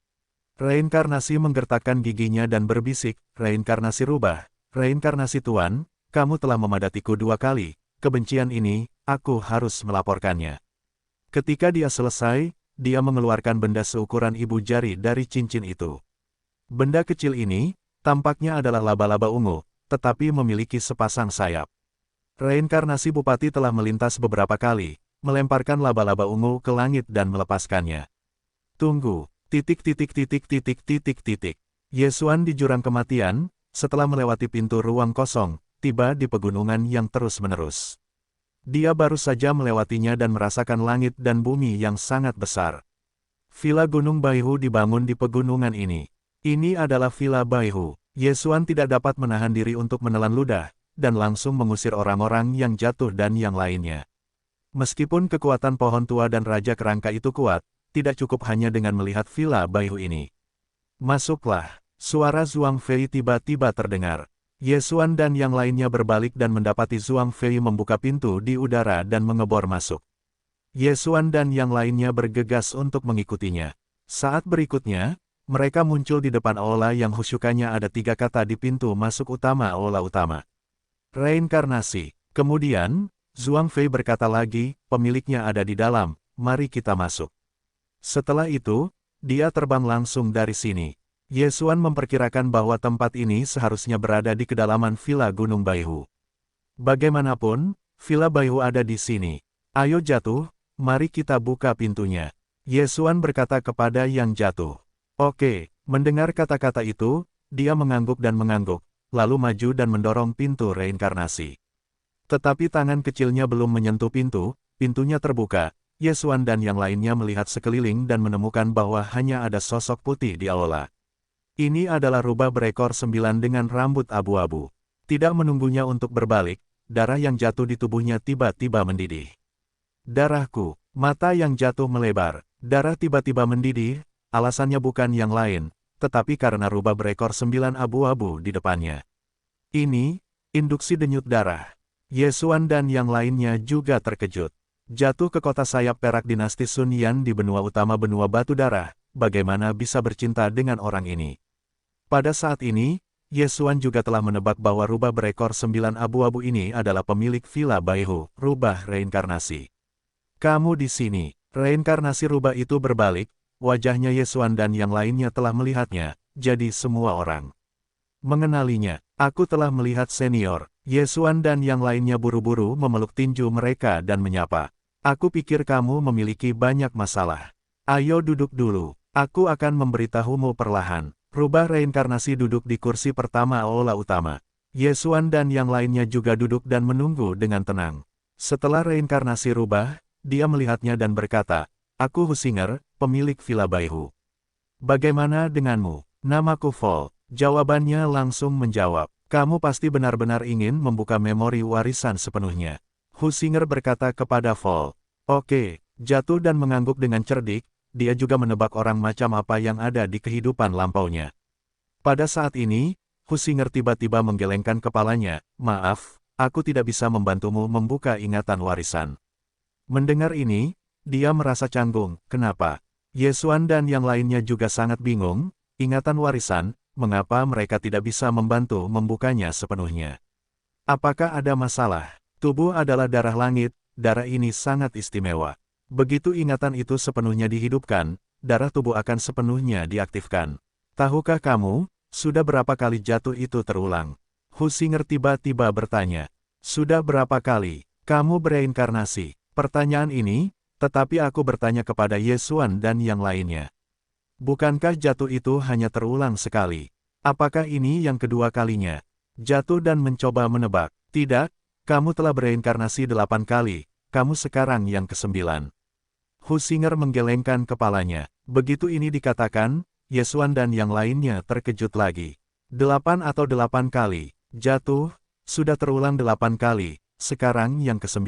Reinkarnasi menggertakkan giginya dan berbisik, reinkarnasi rubah, reinkarnasi tuan, kamu telah memadatiku 2 kali, kebencian ini, aku harus melaporkannya. Ketika dia selesai, dia mengeluarkan benda seukuran ibu jari dari cincin itu. Benda kecil ini, tampaknya adalah laba-laba ungu, tetapi memiliki sepasang sayap. Reinkarnasi bupati telah melintas beberapa kali, melemparkan laba-laba ungu ke langit dan melepaskannya. Tunggu, titik titik titik titik titik titik. Ye Xuan di jurang kematian, setelah melewati pintu ruang kosong, tiba di pegunungan yang terus-menerus. Dia baru saja melewatinya dan merasakan langit dan bumi yang sangat besar. Villa Gunung Baihu dibangun di pegunungan ini. Ini adalah Villa Baihu. Ye Xuan tidak dapat menahan diri untuk menelan ludah, dan langsung mengusir orang-orang yang jatuh dan yang lainnya. Meskipun kekuatan pohon tua dan Raja Kerangka itu kuat, tidak cukup hanya dengan melihat Villa Baihu ini. Masuklah, suara Zhuang Fei tiba-tiba terdengar. Ye Xuan dan yang lainnya berbalik dan mendapati Zhuang Fei membuka pintu di udara dan mengebor masuk. Ye Xuan dan yang lainnya bergegas untuk mengikutinya. Saat berikutnya, mereka muncul di depan aula yang khusyukannya ada 3 kata di pintu masuk utama aula utama. Reinkarnasi. Kemudian, Zhuang Fei berkata lagi, pemiliknya ada di dalam, mari kita masuk. Setelah itu, dia terbang langsung dari sini. Ye Xuan memperkirakan bahwa tempat ini seharusnya berada di kedalaman Villa Gunung Baihu. Bagaimanapun, Villa Baihu ada di sini. Ayo jatuh, mari kita buka pintunya. Ye Xuan berkata kepada yang jatuh. Oke, mendengar kata-kata itu, dia mengangguk dan mengangguk, lalu maju dan mendorong pintu reinkarnasi. Tetapi tangan kecilnya belum menyentuh pintu, pintunya terbuka. Ye Xuan dan yang lainnya melihat sekeliling dan menemukan bahwa hanya ada sosok putih di aula. Ini adalah rubah berekor 9 dengan rambut abu-abu. Tidak menunggunya untuk berbalik, darah yang jatuh di tubuhnya tiba-tiba mendidih. Darahku, mata yang jatuh melebar, darah tiba-tiba mendidih, alasannya bukan yang lain, tetapi karena rubah berekor 9 abu-abu di depannya. Ini, induksi denyut darah. Ye Xuan dan yang lainnya juga terkejut. Jatuh ke kota sayap perak dinasti Sun Yan di benua utama benua batu darah, bagaimana bisa bercinta dengan orang ini? Pada saat ini, Ye Xuan juga telah menebak bahwa rubah berekor 9 abu-abu ini adalah pemilik Villa Baihu, rubah reinkarnasi. Kamu di sini. Reinkarnasi rubah itu berbalik, wajahnya Ye Xuan dan yang lainnya telah melihatnya, jadi semua orang mengenalinya. Aku telah melihat senior. Ye Xuan dan yang lainnya buru-buru memeluk tinju mereka dan menyapa. Aku pikir kamu memiliki banyak masalah. Ayo duduk dulu, aku akan memberitahumu perlahan. Rubah reinkarnasi duduk di kursi pertama aula utama. Ye Xuan dan yang lainnya juga duduk dan menunggu dengan tenang. Setelah reinkarnasi rubah, dia melihatnya dan berkata, aku Husinger, pemilik Villa Baihu. Bagaimana denganmu? Namaku Vol. Jawabannya langsung menjawab. Kamu pasti benar-benar ingin membuka memori warisan sepenuhnya. Husinger berkata kepada Vol. Oke, jatuh dan mengangguk dengan cerdik. Dia juga menebak orang macam apa yang ada di kehidupan lampaunya. Pada saat ini, Husinger tiba-tiba menggelengkan kepalanya, maaf, aku tidak bisa membantumu membuka ingatan warisan. Mendengar ini, dia merasa canggung, kenapa? Ye Xuan dan yang lainnya juga sangat bingung, ingatan warisan, mengapa mereka tidak bisa membantu membukanya sepenuhnya? Apakah ada masalah? Tubuh adalah darah langit, darah ini sangat istimewa. Begitu ingatan itu sepenuhnya dihidupkan, darah tubuh akan sepenuhnya diaktifkan. Tahukah kamu, sudah berapa kali jatuh itu terulang? Husinger tiba-tiba bertanya. Sudah berapa kali kamu bereinkarnasi? Pertanyaan ini, tetapi aku bertanya kepada Ye Xuan dan yang lainnya. Bukankah jatuh itu hanya terulang sekali? Apakah ini yang kedua kalinya? Jatuh dan mencoba menebak. Tidak, kamu telah bereinkarnasi 8 kali, kamu sekarang yang ke-9. Husinger menggelengkan kepalanya. Begitu ini dikatakan, Ye Xuan dan yang lainnya terkejut lagi. 8 atau 8 kali, jatuh, sudah terulang 8 kali, sekarang yang ke-9.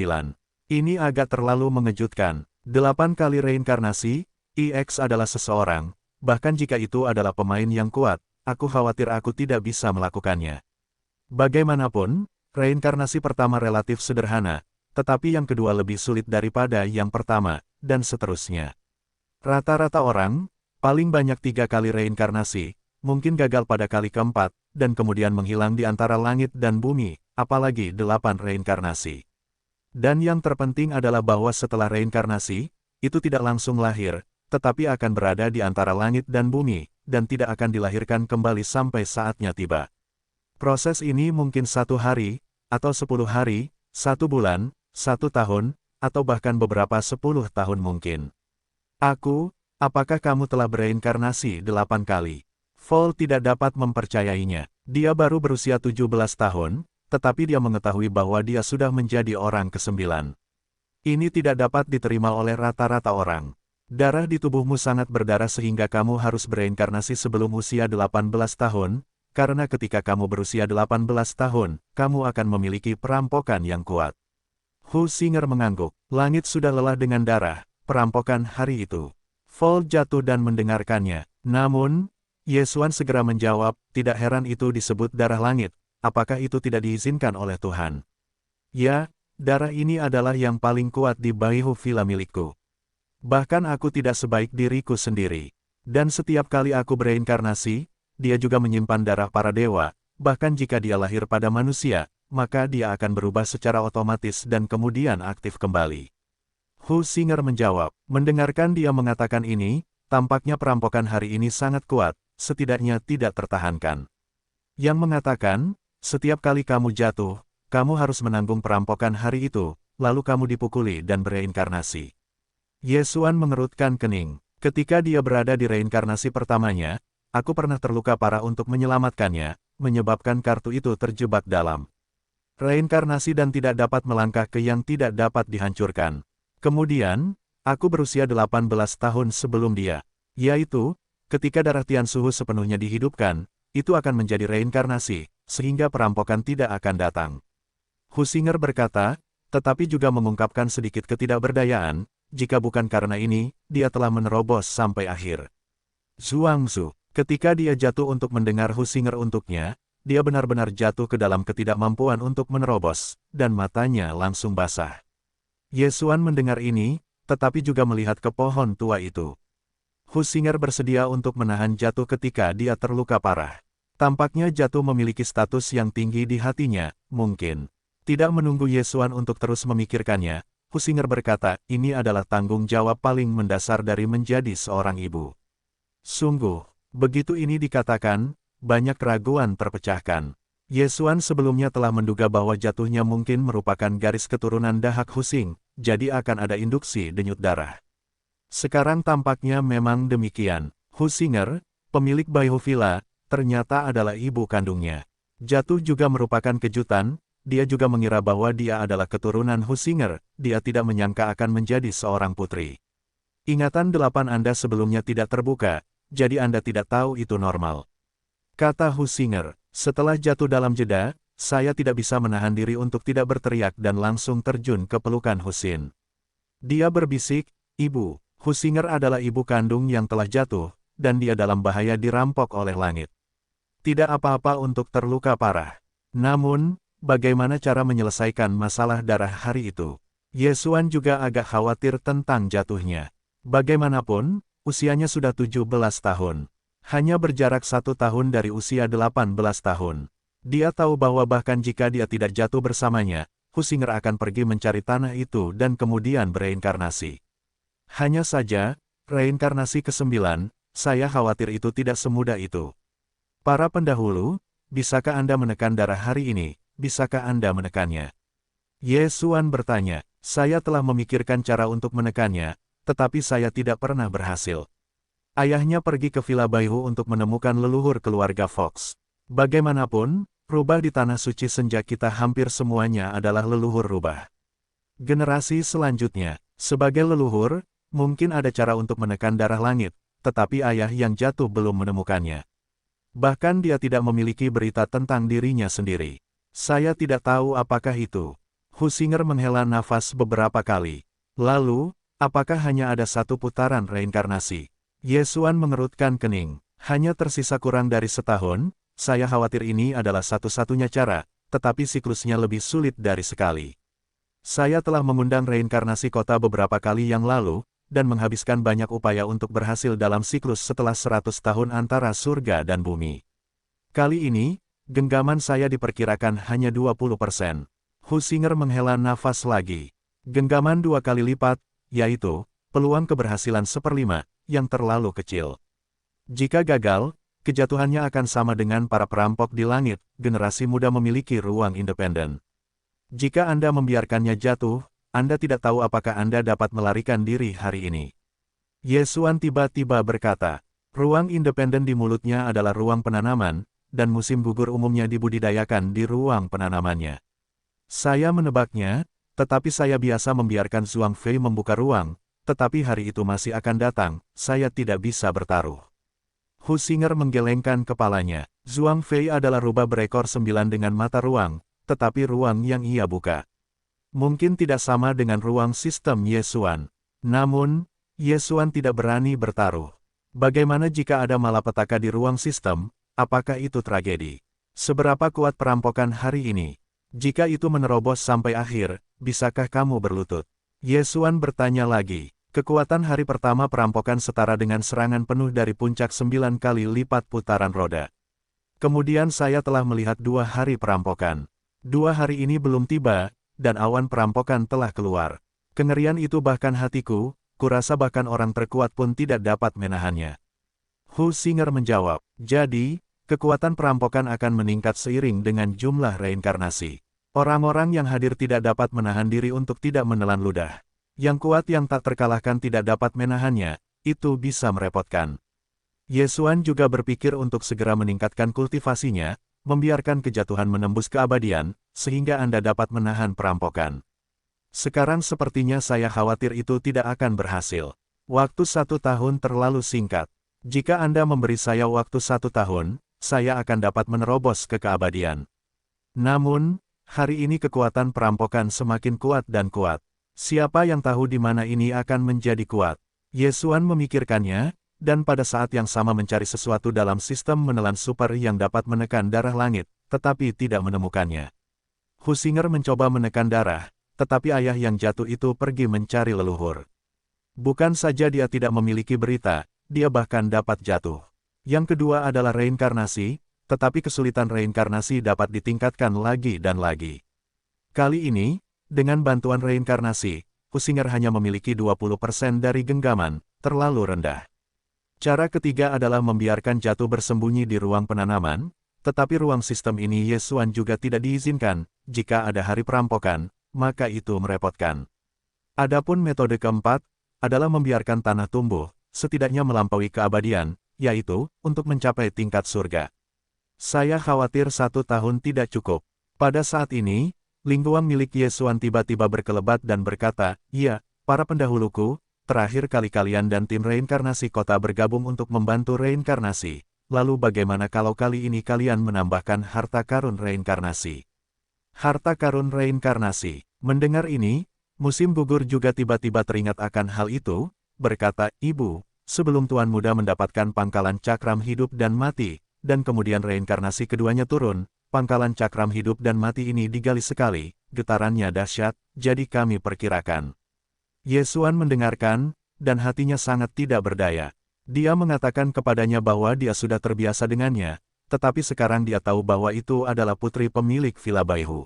Ini agak terlalu mengejutkan. 8 kali reinkarnasi, IX adalah seseorang, bahkan jika itu adalah pemain yang kuat, aku khawatir aku tidak bisa melakukannya. Bagaimanapun, reinkarnasi pertama relatif sederhana, tetapi yang kedua lebih sulit daripada yang pertama, dan seterusnya. Rata-rata orang, paling banyak 3 kali reinkarnasi, mungkin gagal pada kali keempat, dan kemudian menghilang di antara langit dan bumi, apalagi 8 reinkarnasi. Dan yang terpenting adalah bahwa setelah reinkarnasi, itu tidak langsung lahir, tetapi akan berada di antara langit dan bumi, dan tidak akan dilahirkan kembali sampai saatnya tiba. Proses ini mungkin 1 hari, atau 10 hari, 1 bulan, 1 tahun, atau bahkan beberapa 10 tahun mungkin. Aku, Apakah kamu telah bereinkarnasi 8 kali? Vol tidak dapat mempercayainya. Dia baru berusia 17 tahun, tetapi dia mengetahui bahwa dia sudah menjadi orang ke-9. Ini tidak dapat diterima oleh rata-rata orang. Darah di tubuhmu sangat berdarah sehingga kamu harus bereinkarnasi sebelum usia 18 tahun, karena ketika kamu berusia 18 tahun, kamu akan memiliki perampokan yang kuat. Hu Xinger mengangguk. Langit sudah lelah dengan darah, perampokan hari itu. Vol jatuh dan mendengarkannya. Namun, Yesuan segera menjawab, tidak heran itu disebut darah langit. Apakah itu tidak diizinkan oleh Tuhan? Ya, darah ini adalah yang paling kuat di Baihu Villa milikku. Bahkan aku tidak sebaik diriku sendiri. Dan setiap kali aku bereinkarnasi, dia juga menyimpan darah para dewa, bahkan jika dia lahir pada manusia, maka dia akan berubah secara otomatis dan kemudian aktif kembali. Hu Xinger menjawab, mendengarkan dia mengatakan ini, tampaknya perampokan hari ini sangat kuat, setidaknya tidak tertahankan. Yang mengatakan, setiap kali kamu jatuh, kamu harus menanggung perampokan hari itu, lalu kamu dipukuli dan bereinkarnasi. Yesuan mengerutkan kening. Ketika dia berada di reinkarnasi pertamanya, aku pernah terluka parah untuk menyelamatkannya, menyebabkan kartu itu terjebak dalam reinkarnasi dan tidak dapat melangkah ke yang tidak dapat dihancurkan. Kemudian, aku berusia 18 tahun sebelum dia, yaitu, ketika darah Tian Suhu sepenuhnya dihidupkan, itu akan menjadi reinkarnasi, sehingga perampokan tidak akan datang. Hu Xinger berkata, tetapi juga mengungkapkan sedikit ketidakberdayaan, jika bukan karena ini, dia telah menerobos sampai akhir. Zhuangzu, ketika dia jatuh untuk mendengar Hu Xinger untuknya, dia benar-benar jatuh ke dalam ketidakmampuan untuk menerobos, dan matanya langsung basah. Yesuan mendengar ini, tetapi juga melihat ke pohon tua itu. Hu Xinger bersedia untuk menahan jatuh ketika dia terluka parah. Tampaknya jatuh memiliki status yang tinggi di hatinya, mungkin. Tidak menunggu Yesuan untuk terus memikirkannya, Hu Xinger berkata, ini adalah tanggung jawab paling mendasar dari menjadi seorang ibu. Sungguh, begitu ini dikatakan, banyak keraguan terpecahkan. Yesuan sebelumnya telah menduga bahwa jatuhnya mungkin merupakan garis keturunan dahak Husing, jadi akan ada induksi denyut darah. Sekarang tampaknya memang demikian. Hu Xinger, pemilik Baihu Villa, ternyata adalah ibu kandungnya. Jatuh juga merupakan kejutan, dia juga mengira bahwa dia adalah keturunan Hu Xinger, dia tidak menyangka akan menjadi seorang putri. Ingatan 8 Anda sebelumnya tidak terbuka, jadi Anda tidak tahu itu normal. Kata Hu Xinger. Setelah jatuh dalam jeda, saya tidak bisa menahan diri untuk tidak berteriak dan langsung terjun ke pelukan Husin. Dia berbisik, Ibu, Hu Xinger adalah ibu kandung yang telah jatuh, dan dia dalam bahaya dirampok oleh langit. Tidak apa-apa untuk terluka parah. Namun, bagaimana cara menyelesaikan masalah darah hari itu? Yesuan juga agak khawatir tentang jatuhnya. Bagaimanapun, usianya sudah 17 tahun. Hanya berjarak 1 tahun dari usia 18 tahun. Dia tahu bahwa bahkan jika dia tidak jatuh bersamanya, Hu Xinger akan pergi mencari tanah itu dan kemudian bereinkarnasi. Hanya saja, reinkarnasi ke-9, saya khawatir itu tidak semudah itu. Para pendahulu, bisakah Anda menekan darah hari ini? Bisakah Anda menekannya? Yesuan bertanya, saya telah memikirkan cara untuk menekannya, tetapi saya tidak pernah berhasil. Ayahnya pergi ke Villa Baihu untuk menemukan leluhur keluarga Fox. Bagaimanapun, rubah di tanah suci senja kita hampir semuanya adalah leluhur rubah. Generasi selanjutnya, sebagai leluhur, mungkin ada cara untuk menekan darah langit, tetapi ayah yang jatuh belum menemukannya. Bahkan dia tidak memiliki berita tentang dirinya sendiri. Saya tidak tahu apakah itu. Hu Xinger menghela nafas beberapa kali. Lalu, apakah hanya ada satu putaran reinkarnasi? Yesuan mengerutkan kening. Hanya tersisa kurang dari setahun, saya khawatir ini adalah satu-satunya cara, tetapi siklusnya lebih sulit dari sekali. Saya telah mengundang reinkarnasi kota beberapa kali yang lalu, dan menghabiskan banyak upaya untuk berhasil dalam siklus setelah 100 tahun antara surga dan bumi. Kali ini, genggaman saya diperkirakan hanya 20%. Hu Xinger menghela nafas lagi. Genggaman 2 kali lipat, yaitu, peluang keberhasilan 1/5, yang terlalu kecil. Jika gagal, kejatuhannya akan sama dengan para perampok di langit, generasi muda memiliki ruang independen. Jika Anda membiarkannya jatuh, Anda tidak tahu apakah Anda dapat melarikan diri hari ini. Yesuan tiba-tiba berkata. Ruang independen di mulutnya adalah ruang penanaman, dan musim gugur umumnya dibudidayakan di ruang penanamannya. Saya menebaknya, tetapi saya biasa membiarkan Zhuang Fei membuka ruang, tetapi hari itu masih akan datang, saya tidak bisa bertaruh. Hu Xinger menggelengkan kepalanya. Zhuang Fei adalah rubah berekor 9 dengan mata ruang, tetapi ruang yang ia buka mungkin tidak sama dengan ruang sistem Yesuan. Namun, Yesuan tidak berani bertaruh. Bagaimana jika ada malapetaka di ruang sistem, apakah itu tragedi? Seberapa kuat perampokan hari ini? Jika itu menerobos sampai akhir, bisakah kamu berlutut? Yesuan bertanya lagi. Kekuatan hari pertama perampokan setara dengan serangan penuh dari puncak 9 kali lipat putaran roda. Kemudian saya telah melihat 2 hari perampokan. 2 hari ini belum tiba, dan awan perampokan telah keluar. Kengerian itu bahkan hatiku, kurasa bahkan orang terkuat pun tidak dapat menahannya. Hu Xinger menjawab, jadi, kekuatan perampokan akan meningkat seiring dengan jumlah reinkarnasi. Orang-orang yang hadir tidak dapat menahan diri untuk tidak menelan ludah. Yang kuat yang tak terkalahkan tidak dapat menahannya, itu bisa merepotkan. Yesuan juga berpikir untuk segera meningkatkan kultivasinya, membiarkan kejatuhan menembus keabadian, sehingga Anda dapat menahan perampokan. Sekarang sepertinya saya khawatir itu tidak akan berhasil. Waktu 1 tahun terlalu singkat. Jika Anda memberi saya waktu 1 tahun, saya akan dapat menerobos ke keabadian. Namun, hari ini kekuatan perampokan semakin kuat dan kuat. Siapa yang tahu di mana ini akan menjadi kuat? Yesuan memikirkannya, dan pada saat yang sama mencari sesuatu dalam sistem menelan super yang dapat menekan darah langit, tetapi tidak menemukannya. Hu Xinger mencoba menekan darah, tetapi ayah yang jatuh itu pergi mencari leluhur. Bukan saja dia tidak memiliki berita, dia bahkan dapat jatuh. Yang kedua adalah reinkarnasi, tetapi kesulitan reinkarnasi dapat ditingkatkan lagi dan lagi. Kali ini, dengan bantuan reinkarnasi, Hu Xinger hanya memiliki 20% dari genggaman, terlalu rendah. Cara ketiga adalah membiarkan jatuh bersembunyi di ruang penanaman, tetapi ruang sistem ini Yesuan juga tidak diizinkan, jika ada hari perampokan, maka itu merepotkan. Adapun metode keempat, adalah membiarkan tanah tumbuh, setidaknya melampaui keabadian, yaitu, untuk mencapai tingkat surga. Saya khawatir 1 tahun tidak cukup. Pada saat ini, lingkungan milik Yesuan tiba-tiba berkelebat dan berkata, "Ya, para pendahuluku, terakhir kali kalian dan tim reinkarnasi kota bergabung untuk membantu reinkarnasi. Lalu bagaimana kalau kali ini kalian menambahkan harta karun reinkarnasi?" Harta karun reinkarnasi. Mendengar ini, musim gugur juga tiba-tiba teringat akan hal itu, berkata, "Ibu, sebelum Tuan Muda mendapatkan pangkalan cakram hidup dan mati, dan kemudian reinkarnasi keduanya turun, pangkalan cakram hidup dan mati ini digali sekali, getarannya dahsyat, jadi kami perkirakan." Yesuan mendengarkan, dan hatinya sangat tidak berdaya. Dia mengatakan kepadanya bahwa dia sudah terbiasa dengannya, tetapi sekarang dia tahu bahwa itu adalah putri pemilik Villa Baihu.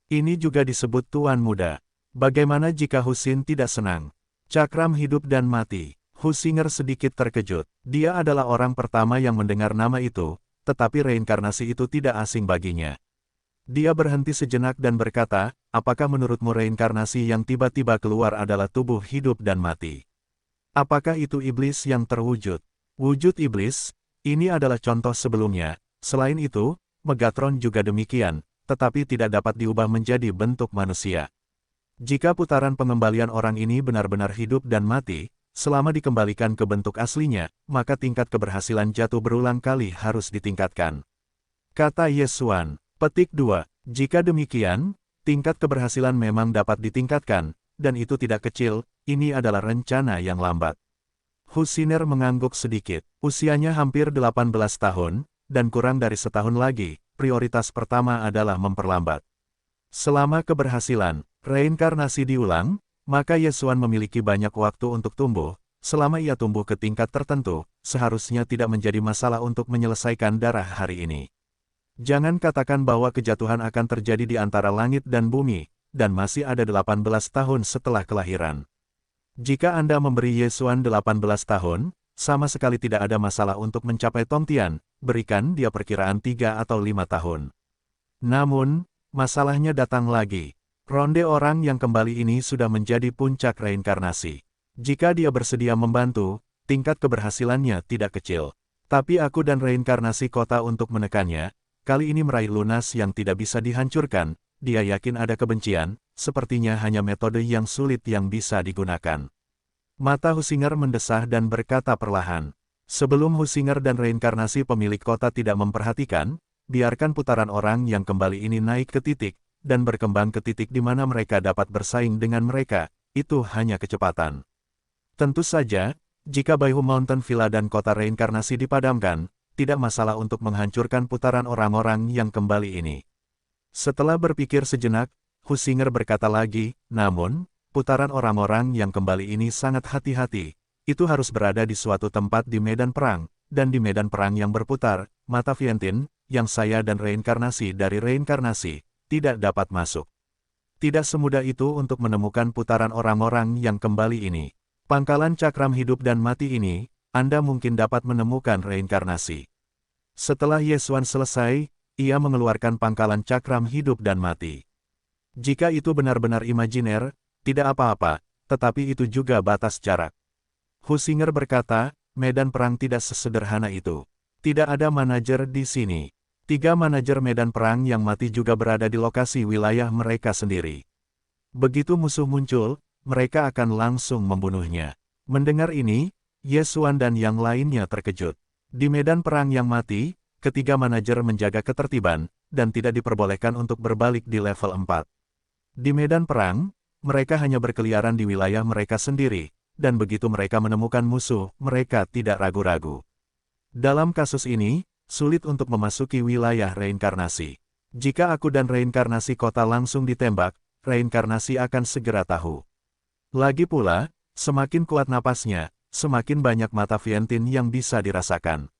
Ini juga disebut Tuan Muda. Bagaimana jika Husin tidak senang? Cakram hidup dan mati. Hu Xinger sedikit terkejut. Dia adalah orang pertama yang mendengar nama itu, tetapi reinkarnasi itu tidak asing baginya. Dia berhenti sejenak dan berkata, "Apakah menurutmu reinkarnasi yang tiba-tiba keluar adalah tubuh hidup dan mati? Apakah itu iblis yang terwujud?" Wujud iblis, ini adalah contoh sebelumnya. Selain itu, Megatron juga demikian, tetapi tidak dapat diubah menjadi bentuk manusia. Jika putaran pengembalian orang ini benar-benar hidup dan mati, selama dikembalikan ke bentuk aslinya, maka tingkat keberhasilan jatuh berulang kali harus ditingkatkan. Kata Yesuan. Petik 2. Jika demikian, tingkat keberhasilan memang dapat ditingkatkan, dan itu tidak kecil, ini adalah rencana yang lambat. Hu Xinger mengangguk sedikit. Usianya hampir 18 tahun, dan kurang dari setahun lagi, prioritas pertama adalah memperlambat. Selama keberhasilan reinkarnasi diulang, maka Yesuan memiliki banyak waktu untuk tumbuh. Selama ia tumbuh ke tingkat tertentu, seharusnya tidak menjadi masalah untuk menyelesaikan darah hari ini. Jangan katakan bahwa kejatuhan akan terjadi di antara langit dan bumi, dan masih ada 18 tahun setelah kelahiran. Jika Anda memberi Yesuan 18 tahun, sama sekali tidak ada masalah untuk mencapai Tongtian, berikan dia perkiraan 3 atau 5 tahun. Namun, masalahnya datang lagi. Ronde orang yang kembali ini sudah menjadi puncak reinkarnasi. Jika dia bersedia membantu, tingkat keberhasilannya tidak kecil. Tapi aku dan reinkarnasi kota untuk menekannya, kali ini meraih lunas yang tidak bisa dihancurkan. Dia yakin ada kebencian, sepertinya hanya metode yang sulit yang bisa digunakan. Mata Husinger mendesah dan berkata perlahan. Sebelum Husinger dan reinkarnasi pemilik kota tidak memperhatikan, biarkan putaran orang yang kembali ini naik ke titik, dan berkembang ke titik di mana mereka dapat bersaing dengan mereka, itu hanya kecepatan. Tentu saja, jika Baihu Mountain Villa dan kota reinkarnasi dipadamkan, tidak masalah untuk menghancurkan putaran orang-orang yang kembali ini. Setelah berpikir sejenak, Husinger berkata lagi, namun, putaran orang-orang yang kembali ini sangat hati-hati, itu harus berada di suatu tempat di medan perang, dan di medan perang yang berputar, mata Vientiane, yang saya dan reinkarnasi dari reinkarnasi, tidak dapat masuk. Tidak semudah itu untuk menemukan putaran orang-orang yang kembali ini. Pangkalan cakram hidup dan mati ini, Anda mungkin dapat menemukan reinkarnasi. Setelah Yesuan selesai, ia mengeluarkan pangkalan cakram hidup dan mati. Jika itu benar-benar imajiner, tidak apa-apa, tetapi itu juga batas jarak. Husinger berkata, medan perang tidak sesederhana itu. Tidak ada manajer di sini. 3 manajer medan perang yang mati juga berada di lokasi wilayah mereka sendiri. Begitu musuh muncul, mereka akan langsung membunuhnya. Mendengar ini, Yesuan dan yang lainnya terkejut. Di medan perang yang mati, ketiga manajer menjaga ketertiban, dan tidak diperbolehkan untuk berbalik di level 4. Di medan perang, mereka hanya berkeliaran di wilayah mereka sendiri, dan begitu mereka menemukan musuh, mereka tidak ragu-ragu. Dalam kasus ini, sulit untuk memasuki wilayah reinkarnasi. Jika aku dan reinkarnasi kota langsung ditembak, reinkarnasi akan segera tahu. Lagi pula, semakin kuat napasnya, semakin banyak mata Vientiane yang bisa dirasakan.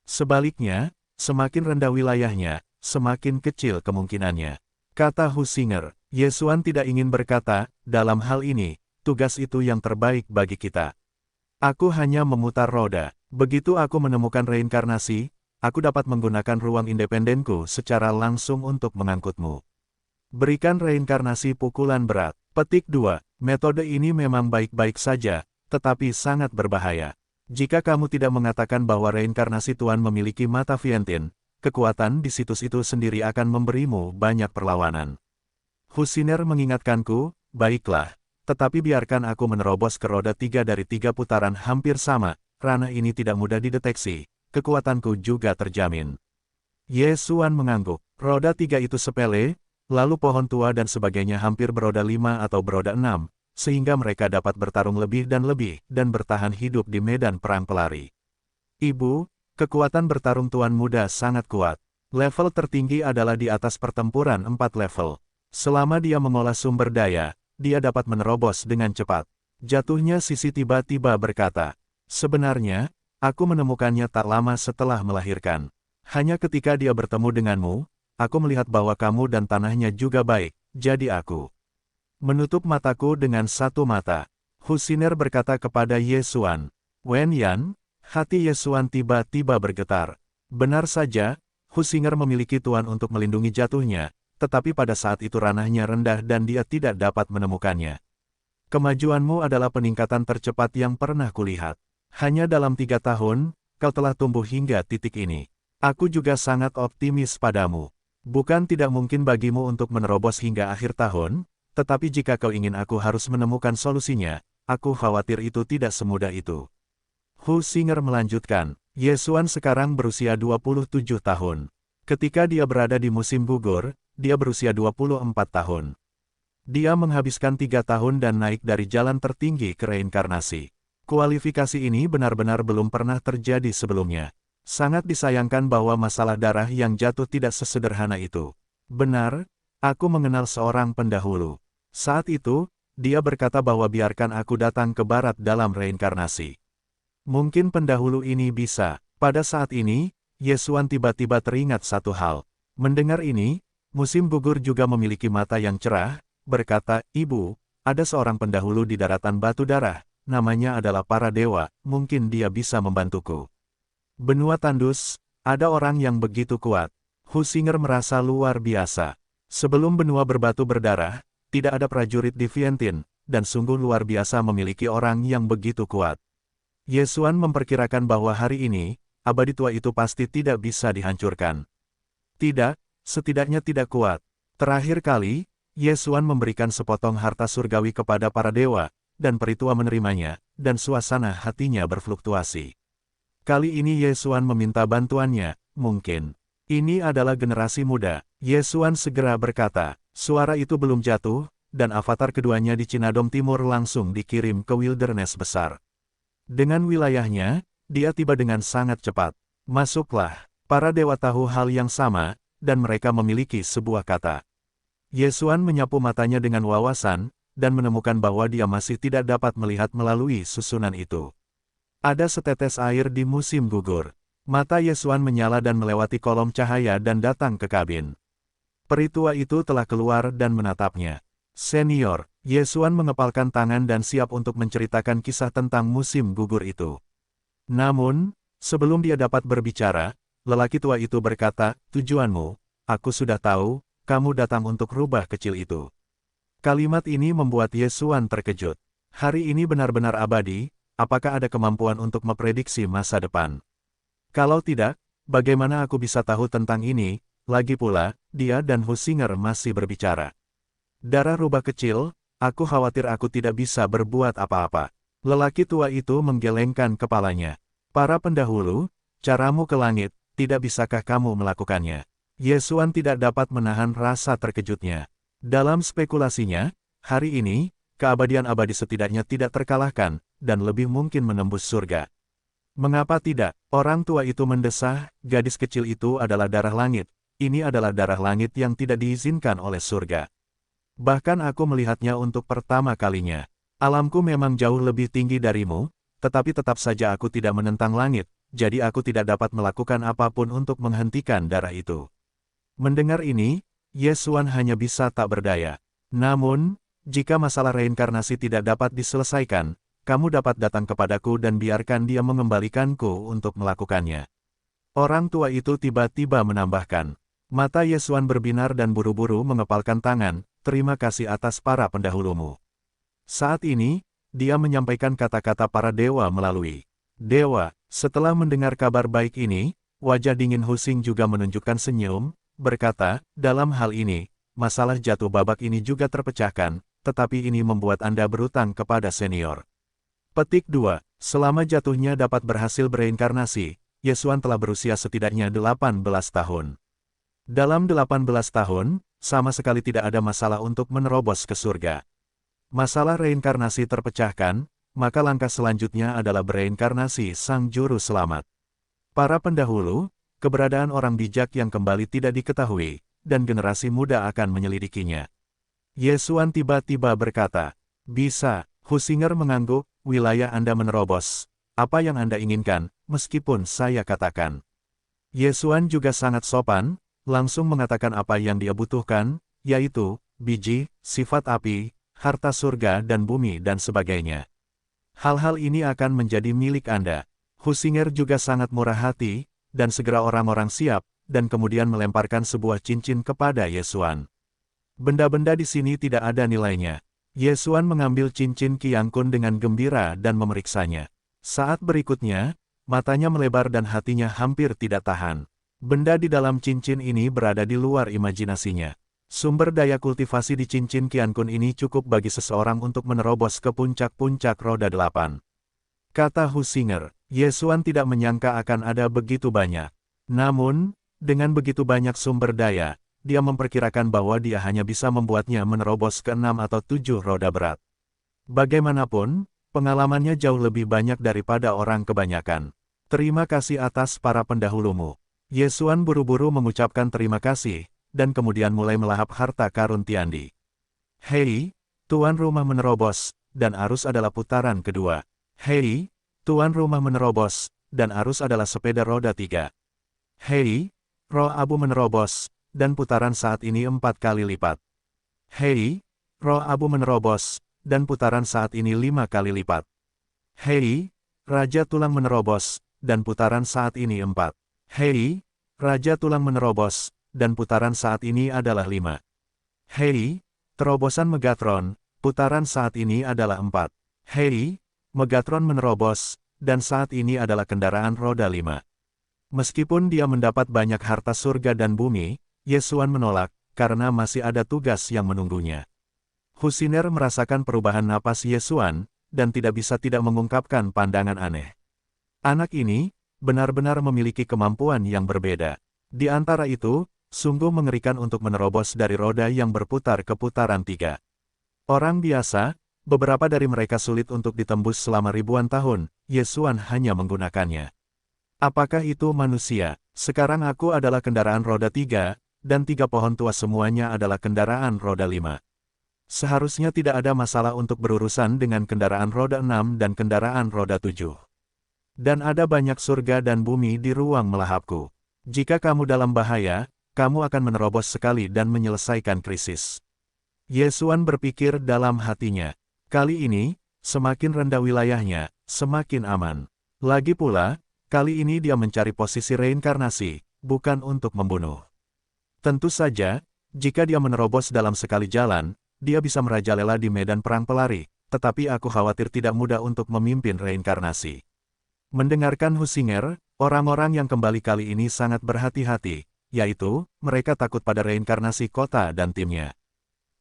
Sebaliknya, semakin rendah wilayahnya, semakin kecil kemungkinannya. Kata Husinger, Yesuan tidak ingin berkata, dalam hal ini, tugas itu yang terbaik bagi kita. Aku hanya memutar roda. Begitu aku menemukan reinkarnasi, aku dapat menggunakan ruang independenku secara langsung untuk mengangkutmu. Berikan reinkarnasi pukulan berat. Petik 2. Metode ini memang baik-baik saja, tetapi sangat berbahaya. Jika kamu tidak mengatakan bahwa reinkarnasi Tuan memiliki mata Vientiane, kekuatan di situs itu sendiri akan memberimu banyak perlawanan. Husinger mengingatkanku, baiklah, tetapi biarkan aku menerobos ke roda 3 dari 3 putaran hampir sama, ranah ini tidak mudah dideteksi, kekuatanku juga terjamin. Yesuan mengangguk, roda 3 itu sepele, lalu pohon tua dan sebagainya hampir beroda 5 atau beroda 6, sehingga mereka dapat bertarung lebih, dan bertahan hidup di medan perang pelari. Ibu, kekuatan bertarung Tuan Muda sangat kuat. Level tertinggi adalah di atas pertempuran 4 level. Selama dia mengolah sumber daya, dia dapat menerobos dengan cepat. Jatuhnya Sisi tiba-tiba berkata, sebenarnya, aku menemukannya tak lama setelah melahirkan. Hanya ketika dia bertemu denganmu, aku melihat bahwa kamu dan tanahnya juga baik, jadi aku menutup mataku dengan satu mata. Husinger berkata kepada Yesuan. Wen Yan, hati Yesuan tiba-tiba bergetar. Benar saja, Husinger memiliki tuan untuk melindungi jatuhnya, tetapi pada saat itu ranahnya rendah dan dia tidak dapat menemukannya. Kemajuanmu adalah peningkatan tercepat yang pernah kulihat. Hanya dalam 3 tahun, kau telah tumbuh hingga titik ini. Aku juga sangat optimis padamu. Bukan tidak mungkin bagimu untuk menerobos hingga akhir tahun, tetapi jika kau ingin aku harus menemukan solusinya, aku khawatir itu tidak semudah itu. Husinger melanjutkan, Yesuan sekarang berusia 27 tahun. Ketika dia berada di musim gugur, dia berusia 24 tahun. Dia menghabiskan 3 tahun dan naik dari jalan tertinggi ke reinkarnasi. Kualifikasi ini benar-benar belum pernah terjadi sebelumnya. Sangat disayangkan bahwa masalah darah yang jatuh tidak sesederhana itu. Benar, aku mengenal seorang pendahulu. Saat itu, dia berkata bahwa biarkan aku datang ke barat dalam reinkarnasi. Mungkin pendahulu ini bisa. Pada saat ini, Yesuan tiba-tiba teringat satu hal. Mendengar ini, musim gugur juga memiliki mata yang cerah, berkata, Ibu, ada seorang pendahulu di daratan batu darah, namanya adalah para dewa, mungkin dia bisa membantuku. Benua tandus, ada orang yang begitu kuat. Husinger merasa luar biasa. Sebelum benua berbatu berdarah, tidak ada prajurit di Vientiane, dan sungguh luar biasa memiliki orang yang begitu kuat. Ye Xuan memperkirakan bahwa hari ini, abadi tua itu pasti tidak bisa dihancurkan. Tidak, setidaknya tidak kuat. Terakhir kali, Ye Xuan memberikan sepotong harta surgawi kepada para dewa, dan peritua menerimanya, dan suasana hatinya berfluktuasi. Kali ini Ye Xuan meminta bantuannya, mungkin. Ini adalah generasi muda, Ye Xuan segera berkata. Suara itu belum jatuh, dan avatar keduanya di Cinadom Timur langsung dikirim ke wilderness besar. Dengan wilayahnya, dia tiba dengan sangat cepat. Masuklah, para dewa tahu hal yang sama, dan mereka memiliki sebuah kata. Ye Xuan menyapu matanya dengan wawasan, dan menemukan bahwa dia masih tidak dapat melihat melalui susunan itu. Ada setetes air di musim gugur. Mata Ye Xuan menyala dan melewati kolom cahaya dan datang ke kabin. Peritua itu telah keluar dan menatapnya. Senior, Ye Xuan mengepalkan tangan dan siap untuk menceritakan kisah tentang musim gugur itu. Namun, sebelum dia dapat berbicara, lelaki tua itu berkata, tujuanmu, aku sudah tahu, kamu datang untuk rubah kecil itu. Kalimat ini membuat Ye Xuan terkejut. Hari ini benar-benar abadi, apakah ada kemampuan untuk memprediksi masa depan? Kalau tidak, bagaimana aku bisa tahu tentang ini? Lagi pula, dia dan Husinger masih berbicara. Darah rubah kecil, aku khawatir aku tidak bisa berbuat apa-apa. Lelaki tua itu menggelengkan kepalanya. Para pendahulu, caramu ke langit, tidak bisakah kamu melakukannya? Ye Xuan tidak dapat menahan rasa terkejutnya. Dalam spekulasinya, hari ini, keabadian abadi setidaknya tidak terkalahkan, dan lebih mungkin menembus surga. Mengapa tidak? Orang tua itu mendesah, gadis kecil itu adalah darah langit. Ini adalah darah langit yang tidak diizinkan oleh surga. Bahkan aku melihatnya untuk pertama kalinya. Alamku memang jauh lebih tinggi darimu, tetapi tetap saja aku tidak menentang langit, jadi aku tidak dapat melakukan apapun untuk menghentikan darah itu. Mendengar ini, Ye Xuan hanya bisa tak berdaya. Namun, jika masalah reinkarnasi tidak dapat diselesaikan, kamu dapat datang kepadaku dan biarkan dia mengembalikanku untuk melakukannya. Orang tua itu tiba-tiba menambahkan. Mata Ye Xuan berbinar dan buru-buru mengepalkan tangan, terima kasih atas para pendahulumu. Saat ini, dia menyampaikan kata-kata para dewa melalui dewa. Setelah mendengar kabar baik ini, wajah dingin Husing juga menunjukkan senyum, berkata, dalam hal ini, masalah jatuh babak ini juga terpecahkan, tetapi ini membuat Anda berutang kepada senior. Petik 2. Selama jatuhnya dapat berhasil bereinkarnasi, Ye Xuan telah berusia setidaknya 18 tahun. Dalam 18 tahun, sama sekali tidak ada masalah untuk menerobos ke surga. Masalah reinkarnasi terpecahkan, maka langkah selanjutnya adalah bereinkarnasi sang juru selamat. Para pendahulu, keberadaan orang bijak yang kembali tidak diketahui, dan generasi muda akan menyelidikinya. Ye Xuan tiba-tiba berkata, bisa, Husinger mengangguk, wilayah Anda menerobos. Apa yang Anda inginkan, meskipun saya katakan. Ye Xuan juga sangat sopan, langsung mengatakan apa yang dia butuhkan, yaitu, biji, sifat api, harta surga dan bumi dan sebagainya. Hal-hal ini akan menjadi milik Anda. Husinger juga sangat murah hati, dan segera orang-orang siap, dan kemudian melemparkan sebuah cincin kepada Ye Xuan. Benda-benda di sini tidak ada nilainya. Ye Xuan mengambil cincin Qiang Kun dengan gembira dan memeriksanya. Saat berikutnya, matanya melebar dan hatinya hampir tidak tahan. Benda di dalam cincin ini berada di luar imajinasinya. Sumber daya kultivasi di cincin Qiang Kun ini cukup bagi seseorang untuk menerobos ke puncak-puncak roda 8. Kata Husinger, Ye Xuan tidak menyangka akan ada begitu banyak. Namun, dengan begitu banyak sumber daya, dia memperkirakan bahwa dia hanya bisa membuatnya menerobos ke 6 atau 7 roda berat. Bagaimanapun, pengalamannya jauh lebih banyak daripada orang kebanyakan. Terima kasih atas para pendahulumu. Ye Xuan buru-buru mengucapkan terima kasih, dan kemudian mulai melahap harta karun Tiandi. Hei, tuan rumah menerobos, dan arus adalah putaran kedua. Hei, tuan rumah menerobos, dan arus adalah sepeda roda 3. Hei, roh abu menerobos, dan putaran saat ini 4 kali lipat. Hei, roh abu menerobos, dan putaran saat ini 5 kali lipat. Hei, raja tulang menerobos, dan putaran saat ini 4. Hei, raja tulang menerobos, dan putaran saat ini adalah 5. Hei, terobosan Megatron, Putaran saat ini adalah 4. Hei, Megatron menerobos, dan saat ini adalah kendaraan roda 5. Meskipun dia mendapat banyak harta surga dan bumi, Yesuan menolak, karena masih ada tugas yang menunggunya. Husiner merasakan perubahan napas Yesuan, dan tidak bisa tidak mengungkapkan pandangan aneh. Anak ini, benar-benar memiliki kemampuan yang berbeda. Di antara itu, sungguh mengerikan untuk menerobos dari roda yang berputar ke putaran 3. Orang biasa, beberapa dari mereka sulit untuk ditembus selama ribuan tahun, Yesuan hanya menggunakannya. Apakah itu manusia? Sekarang aku adalah kendaraan roda 3, dan 3 pohon tua semuanya adalah kendaraan roda 5. Seharusnya tidak ada masalah untuk berurusan dengan kendaraan roda 6 dan kendaraan roda 7. Dan ada banyak surga dan bumi di ruang melahapku. Jika kamu dalam bahaya, kamu akan menerobos sekali dan menyelesaikan krisis. Yesuan berpikir dalam hatinya. Kali ini, semakin rendah wilayahnya, semakin aman. Lagi pula, kali ini dia mencari posisi reinkarnasi, bukan untuk membunuh. Tentu saja, jika dia menerobos dalam sekali jalan, dia bisa merajalela di medan perang pelari, tetapi aku khawatir tidak mudah untuk memimpin reinkarnasi. Mendengarkan Husinger, orang-orang yang kembali kali ini sangat berhati-hati, yaitu, mereka takut pada reinkarnasi kota dan timnya.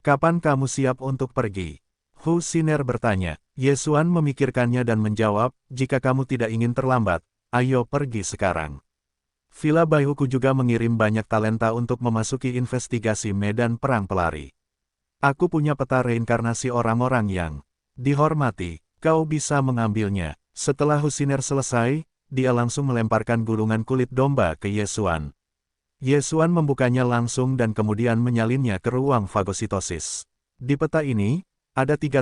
Kapan kamu siap untuk pergi? Husiner bertanya. Yesuan memikirkannya dan menjawab, jika kamu tidak ingin terlambat, ayo pergi sekarang. Villa Baihuku juga mengirim banyak talenta untuk memasuki investigasi medan perang pelari. Aku punya peta reinkarnasi orang-orang yang dihormati, kau bisa mengambilnya. Setelah Husiner selesai, dia langsung melemparkan gulungan kulit domba ke Yesuan. Yesuan membukanya langsung dan kemudian menyalinnya ke ruang fagositosis. Di peta ini, ada 3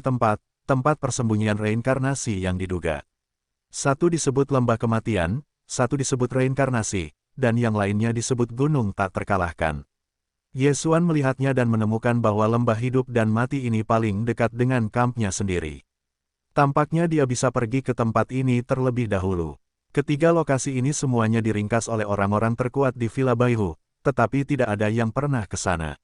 tempat persembunyian reinkarnasi yang diduga. Satu disebut lembah kematian, satu disebut reinkarnasi, dan yang lainnya disebut gunung tak terkalahkan. Yesuan melihatnya dan menemukan bahwa lembah hidup dan mati ini paling dekat dengan kampnya sendiri. Tampaknya dia bisa pergi ke tempat ini terlebih dahulu. Ketiga lokasi ini semuanya diringkas oleh orang-orang terkuat di Villa Baihu, tetapi tidak ada yang pernah ke sana.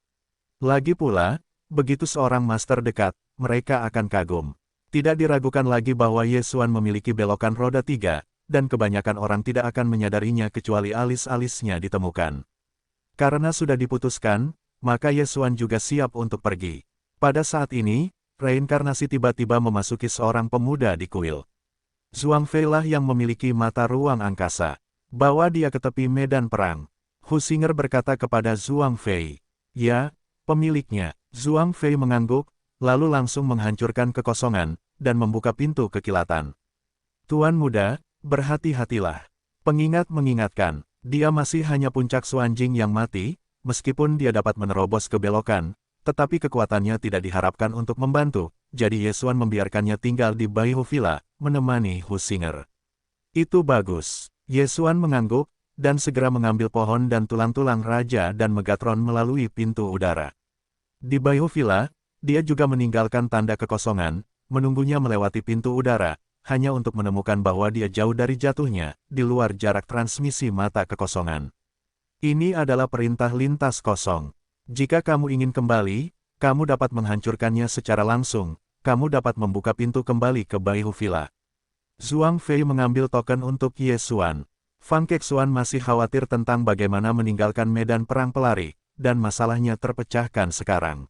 Lagi pula, begitu seorang master dekat, mereka akan kagum. Tidak diragukan lagi bahwa Yesuan memiliki belokan roda 3, dan kebanyakan orang tidak akan menyadarinya kecuali alis-alisnya ditemukan. Karena sudah diputuskan, maka Yesuan juga siap untuk pergi. Pada saat ini, reinkarnasi tiba-tiba memasuki seorang pemuda di kuil. Zhuang Fei lah yang memiliki mata ruang angkasa. Bawa dia ke tepi medan perang. Husinger berkata kepada Zhuang Fei. Ya, pemiliknya. Zhuang Fei mengangguk, lalu langsung menghancurkan kekosongan, dan membuka pintu kekilatan. Tuan muda, berhati-hatilah. Pengingat mengingatkan, dia masih hanya puncak Xuanjing yang mati, meskipun dia dapat menerobos ke belokan, tetapi kekuatannya tidak diharapkan untuk membantu, jadi Yesuan membiarkannya tinggal di Baihu Villa, menemani Husinger. Itu bagus. Yesuan mengangguk, dan segera mengambil pohon dan tulang-tulang raja dan Megatron melalui pintu udara. Di Baihu Villa, dia juga meninggalkan tanda kekosongan, menunggunya melewati pintu udara, hanya untuk menemukan bahwa dia jauh dari jatuhnya, di luar jarak transmisi mata kekosongan. Ini adalah perintah lintas kosong. Jika kamu ingin kembali, kamu dapat menghancurkannya secara langsung, kamu dapat membuka pintu kembali ke Baihu Villa. Zhuang Fei mengambil token untuk Yesuan. Fang Kexuan masih khawatir tentang bagaimana meninggalkan medan perang pelari, dan masalahnya terpecahkan sekarang.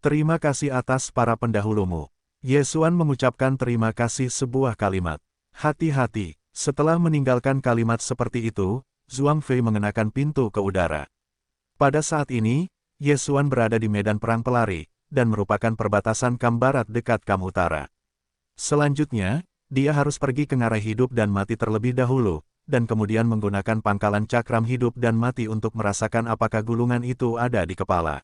Terima kasih atas para pendahulumu. Yesuan mengucapkan terima kasih sebuah kalimat. Hati-hati. Setelah meninggalkan kalimat seperti itu, Zhuang Fei mengenakan pintu ke udara. Pada saat ini, Yesuan berada di medan perang pelari, dan merupakan perbatasan Kam Barat dekat Kam Utara. Selanjutnya, dia harus pergi ke ngarai hidup dan mati terlebih dahulu, dan kemudian menggunakan pangkalan cakram hidup dan mati untuk merasakan apakah gulungan itu ada di kepala.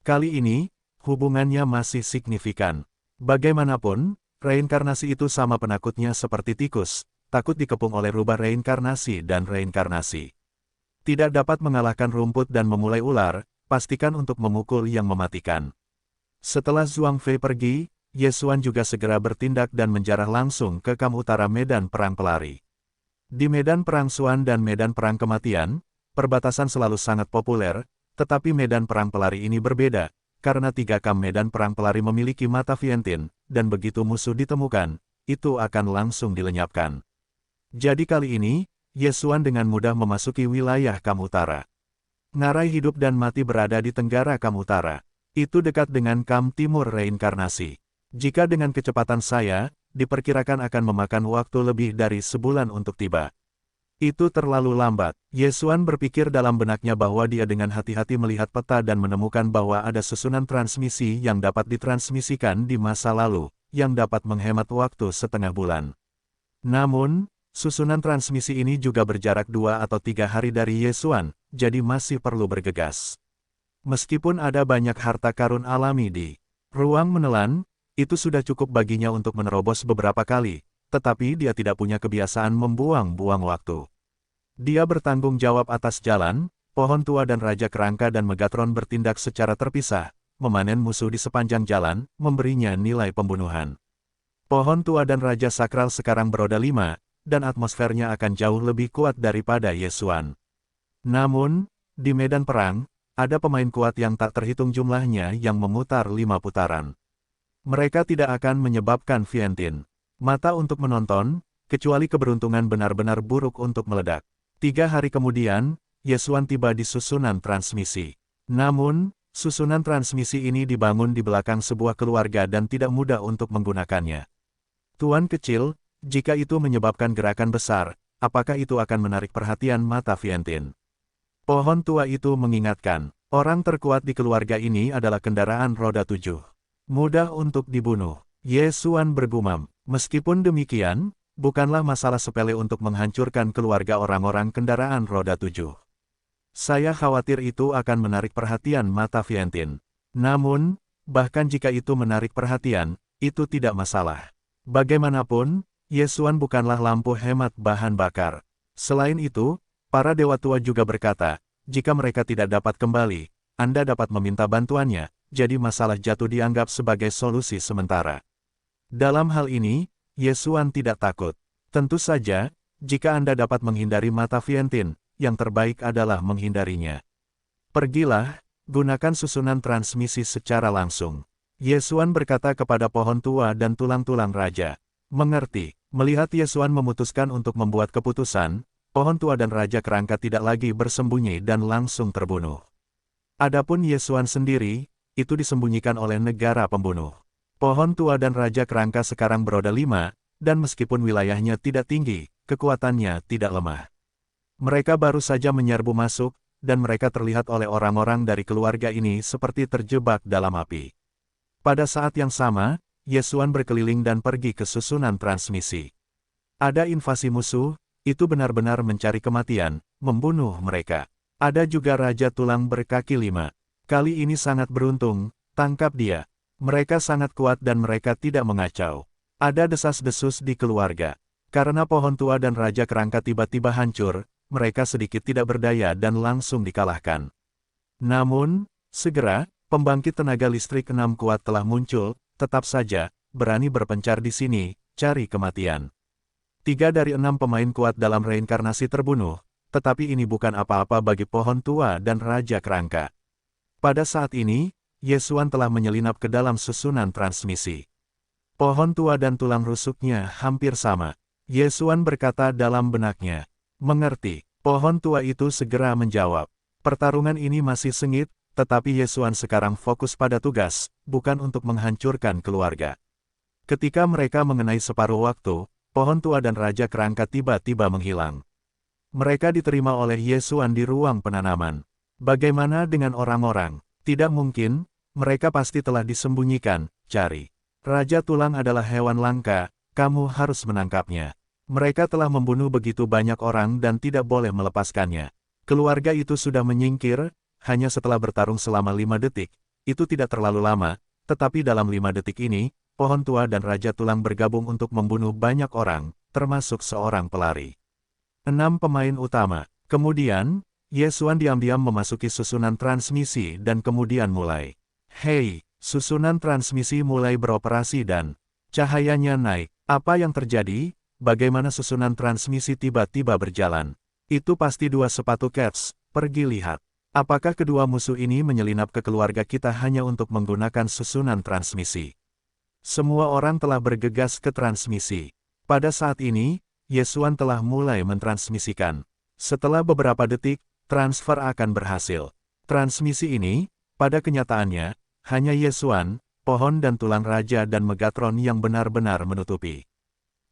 Kali ini, hubungannya masih signifikan. Bagaimanapun, reinkarnasi itu sama penakutnya seperti tikus, takut dikepung oleh rubah reinkarnasi dan reinkarnasi. Tidak dapat mengalahkan rumput dan memulai ular, pastikan untuk memukul yang mematikan. Setelah Zhuang Fei pergi, Yesuan juga segera bertindak dan menjarah langsung ke Kam Utara medan perang pelari. Di medan perang Xuan dan medan perang kematian, perbatasan selalu sangat populer, tetapi medan perang pelari ini berbeda, karena 3 kam medan perang pelari memiliki mata Vientien, dan begitu musuh ditemukan, itu akan langsung dilenyapkan. Jadi kali ini, Ye Xuan dengan mudah memasuki wilayah Kam Utara. Ngarai hidup dan mati berada di tenggara Kam Utara. Itu dekat dengan Kam Timur reinkarnasi. Jika dengan kecepatan saya, diperkirakan akan memakan waktu lebih dari sebulan untuk tiba. Itu terlalu lambat. Ye Xuan berpikir dalam benaknya bahwa dia dengan hati-hati melihat peta dan menemukan bahwa ada susunan transmisi yang dapat ditransmisikan di masa lalu, yang dapat menghemat waktu setengah bulan. Namun, susunan transmisi ini juga berjarak 2 atau 3 hari dari Ye Xuan, jadi masih perlu bergegas. Meskipun ada banyak harta karun alami di ruang menelan, itu sudah cukup baginya untuk menerobos beberapa kali, tetapi dia tidak punya kebiasaan membuang-buang waktu. Dia bertanggung jawab atas jalan, pohon tua dan Raja Kerangka dan Megatron bertindak secara terpisah, memanen musuh di sepanjang jalan, memberinya nilai pembunuhan. Pohon tua dan Raja Sakral sekarang beroda 5, dan atmosfernya akan jauh lebih kuat daripada Ye Xuan. Namun, di medan perang, ada pemain kuat yang tak terhitung jumlahnya yang memutar 5 putaran. Mereka tidak akan menyebabkan Vientien mata untuk menonton, kecuali keberuntungan benar-benar buruk untuk meledak. 3 hari kemudian, Ye Xuan tiba di susunan transmisi. Namun, susunan transmisi ini dibangun di belakang sebuah keluarga dan tidak mudah untuk menggunakannya. Tuan kecil, jika itu menyebabkan gerakan besar, apakah itu akan menarik perhatian mata Vientien? Pohon tua itu mengingatkan, orang terkuat di keluarga ini adalah kendaraan roda 7. Mudah untuk dibunuh. Ye Xuan bergumam. Meskipun demikian, bukanlah masalah sepele untuk menghancurkan keluarga orang-orang kendaraan roda 7. Saya khawatir itu akan menarik perhatian mata Vientien. Namun, bahkan jika itu menarik perhatian, itu tidak masalah. Bagaimanapun, Ye Xuan bukanlah lampu hemat bahan bakar. Selain itu, para dewa tua juga berkata, jika mereka tidak dapat kembali, Anda dapat meminta bantuannya, jadi masalah jatuh dianggap sebagai solusi sementara. Dalam hal ini, Ye Xuan tidak takut. Tentu saja, jika Anda dapat menghindari mata Vientien, yang terbaik adalah menghindarinya. Pergilah, gunakan susunan transmisi secara langsung. Ye Xuan berkata kepada pohon tua dan tulang-tulang raja. Mengerti, melihat Ye Xuan memutuskan untuk membuat keputusan, pohon tua dan Raja Kerangka tidak lagi bersembunyi dan langsung terbunuh. Adapun Ye Xuan sendiri, itu disembunyikan oleh negara pembunuh. Pohon tua dan Raja Kerangka sekarang beroda 5, dan meskipun wilayahnya tidak tinggi, kekuatannya tidak lemah. Mereka baru saja menyerbu masuk, dan mereka terlihat oleh orang-orang dari keluarga ini seperti terjebak dalam api. Pada saat yang sama, Ye Xuan berkeliling dan pergi ke susunan transmisi. Ada invasi musuh, itu benar-benar mencari kematian, membunuh mereka. Ada juga Raja Tulang berkaki 5. Kali ini sangat beruntung, tangkap dia. Mereka sangat kuat dan mereka tidak mengacau. Ada desas-desus di keluarga. Karena pohon tua dan Raja Kerangka tiba-tiba hancur, mereka sedikit tidak berdaya dan langsung dikalahkan. Namun, segera, pembangkit tenaga listrik 6 kuat telah muncul, tetap saja, berani berpencar di sini, cari kematian. 3 dari 6 pemain kuat dalam reinkarnasi terbunuh, tetapi ini bukan apa-apa bagi pohon tua dan Raja Kerangka. Pada saat ini, Ye Xuan telah menyelinap ke dalam susunan transmisi. Pohon tua dan tulang rusuknya hampir sama. Ye Xuan berkata dalam benaknya. Mengerti, pohon tua itu segera menjawab. Pertarungan ini masih sengit, tetapi Ye Xuan sekarang fokus pada tugas, bukan untuk menghancurkan keluarga. Ketika mereka mengenai separuh waktu, pohon tua dan Raja Kerangka tiba-tiba menghilang. Mereka diterima oleh Ye Xuan di ruang penanaman. Bagaimana dengan orang-orang? Tidak mungkin, mereka pasti telah disembunyikan, cari. Raja Tulang adalah hewan langka, kamu harus menangkapnya. Mereka telah membunuh begitu banyak orang dan tidak boleh melepaskannya. Keluarga itu sudah menyingkir, hanya setelah bertarung selama 5 detik. Itu tidak terlalu lama, tetapi dalam 5 detik ini, pohon tua dan Raja Tulang bergabung untuk membunuh banyak orang, termasuk seorang pelari. 6 pemain utama. Kemudian, Ye Xuan diam-diam memasuki susunan transmisi dan kemudian mulai. Hei, susunan transmisi mulai beroperasi dan cahayanya naik. Apa yang terjadi? Bagaimana susunan transmisi tiba-tiba berjalan? Itu pasti 2 sepatu cats, pergi lihat. Apakah kedua musuh ini menyelinap ke keluarga kita hanya untuk menggunakan susunan transmisi? Semua orang telah bergegas ke transmisi. Pada saat ini, Yesuan telah mulai mentransmisikan. Setelah beberapa detik, transfer akan berhasil. Transmisi ini, pada kenyataannya, hanya Yesuan, pohon dan tulang raja dan Megatron yang benar-benar menutupi.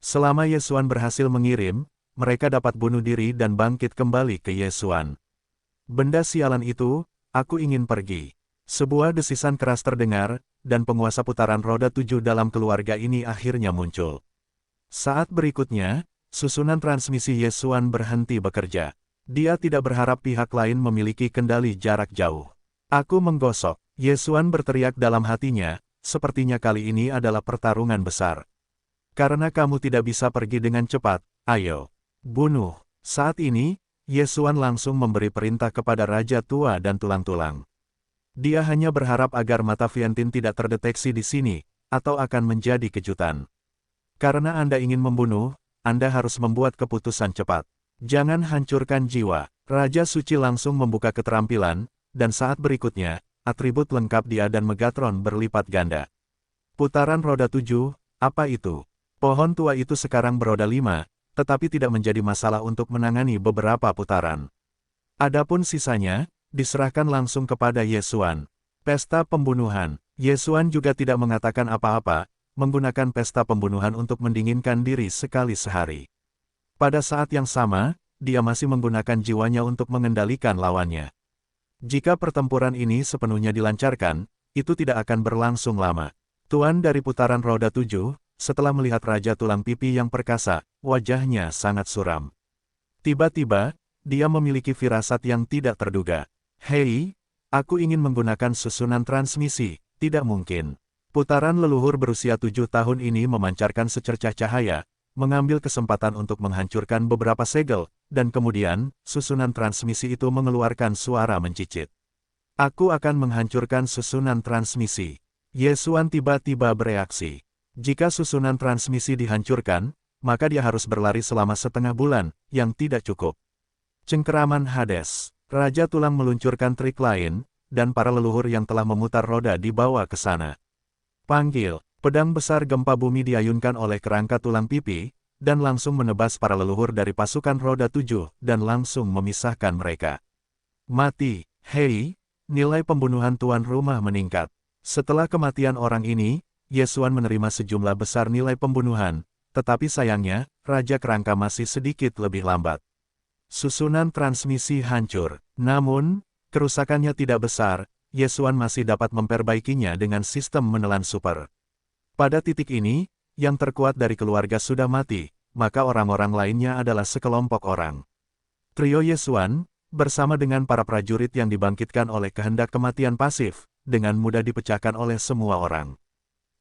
Selama Yesuan berhasil mengirim, mereka dapat bunuh diri dan bangkit kembali ke Yesuan. Benda sialan itu, aku ingin pergi. Sebuah desisan keras terdengar, dan penguasa putaran roda 7 dalam keluarga ini akhirnya muncul. Saat berikutnya, susunan transmisi Yesuan berhenti bekerja. Dia tidak berharap pihak lain memiliki kendali jarak jauh. Aku menggosok. Yesuan berteriak dalam hatinya, sepertinya kali ini adalah pertarungan besar. Karena kamu tidak bisa pergi dengan cepat, ayo, bunuh. Saat ini, Yesuan langsung memberi perintah kepada Raja Tua dan Tulang-Tulang. Dia hanya berharap agar mata Viantin tidak terdeteksi di sini, atau akan menjadi kejutan. Karena Anda ingin membunuh, Anda harus membuat keputusan cepat. Jangan hancurkan jiwa. Raja Suci langsung membuka keterampilan, dan saat berikutnya, atribut lengkap dia dan Megatron berlipat ganda. Putaran roda 7, apa itu? Pohon tua itu sekarang beroda 5, tetapi tidak menjadi masalah untuk menangani beberapa putaran. Adapun sisanya, diserahkan langsung kepada Yesuan. Pesta pembunuhan. Yesuan juga tidak mengatakan apa-apa, menggunakan pesta pembunuhan untuk mendinginkan diri sekali sehari. Pada saat yang sama, dia masih menggunakan jiwanya untuk mengendalikan lawannya. Jika pertempuran ini sepenuhnya dilancarkan, itu tidak akan berlangsung lama. Tuan dari putaran roda 7, setelah melihat Raja Tulang Pipi yang perkasa, wajahnya sangat suram. Tiba-tiba, dia memiliki firasat yang tidak terduga. Hei, aku ingin menggunakan susunan transmisi, tidak mungkin. Putaran leluhur berusia 7 tahun ini memancarkan secercah cahaya, mengambil kesempatan untuk menghancurkan beberapa segel, dan kemudian, susunan transmisi itu mengeluarkan suara mencicit. Aku akan menghancurkan susunan transmisi. Yesuan tiba-tiba bereaksi. Jika susunan transmisi dihancurkan, maka dia harus berlari selama setengah bulan, yang tidak cukup. Cengkeraman Hades. Raja Tulang meluncurkan trik lain, dan para leluhur yang telah memutar roda dibawa ke sana. Panggil. Pedang besar gempa bumi diayunkan oleh kerangka Tulang Pipi, dan langsung menebas para leluhur dari pasukan roda 7, dan langsung memisahkan mereka. Mati. Hei, nilai pembunuhan tuan rumah meningkat. Setelah kematian orang ini, Yesuan menerima sejumlah besar nilai pembunuhan, tetapi sayangnya, Raja Kerangka masih sedikit lebih lambat. Susunan transmisi hancur. Namun, kerusakannya tidak besar, Yesuan masih dapat memperbaikinya dengan sistem menelan super. Pada titik ini, yang terkuat dari keluarga sudah mati, maka orang-orang lainnya adalah sekelompok orang. Trio Yesuan, bersama dengan para prajurit yang dibangkitkan oleh kehendak kematian pasif, dengan mudah dipecahkan oleh semua orang.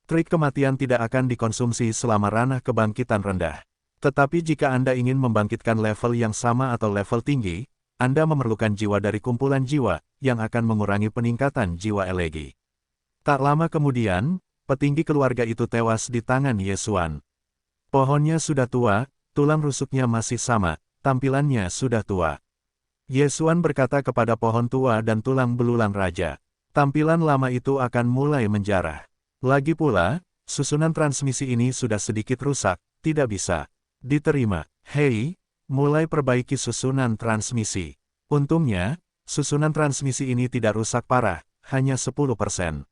Trik kematian tidak akan dikonsumsi selama ranah kebangkitan rendah. Tetapi jika Anda ingin membangkitkan level yang sama atau level tinggi, Anda memerlukan jiwa dari kumpulan jiwa, yang akan mengurangi peningkatan jiwa elegi. Tak lama kemudian, petinggi keluarga itu tewas di tangan Yesuan. Pohonnya sudah tua, tulang rusuknya masih sama, tampilannya sudah tua. Yesuan berkata kepada pohon tua dan tulang belulang raja, tampilan lama itu akan mulai menjarah. Lagi pula, susunan transmisi ini sudah sedikit rusak, tidak bisa diterima. Hei, mulai perbaiki susunan transmisi. Untungnya, susunan transmisi ini tidak rusak parah, hanya 10%.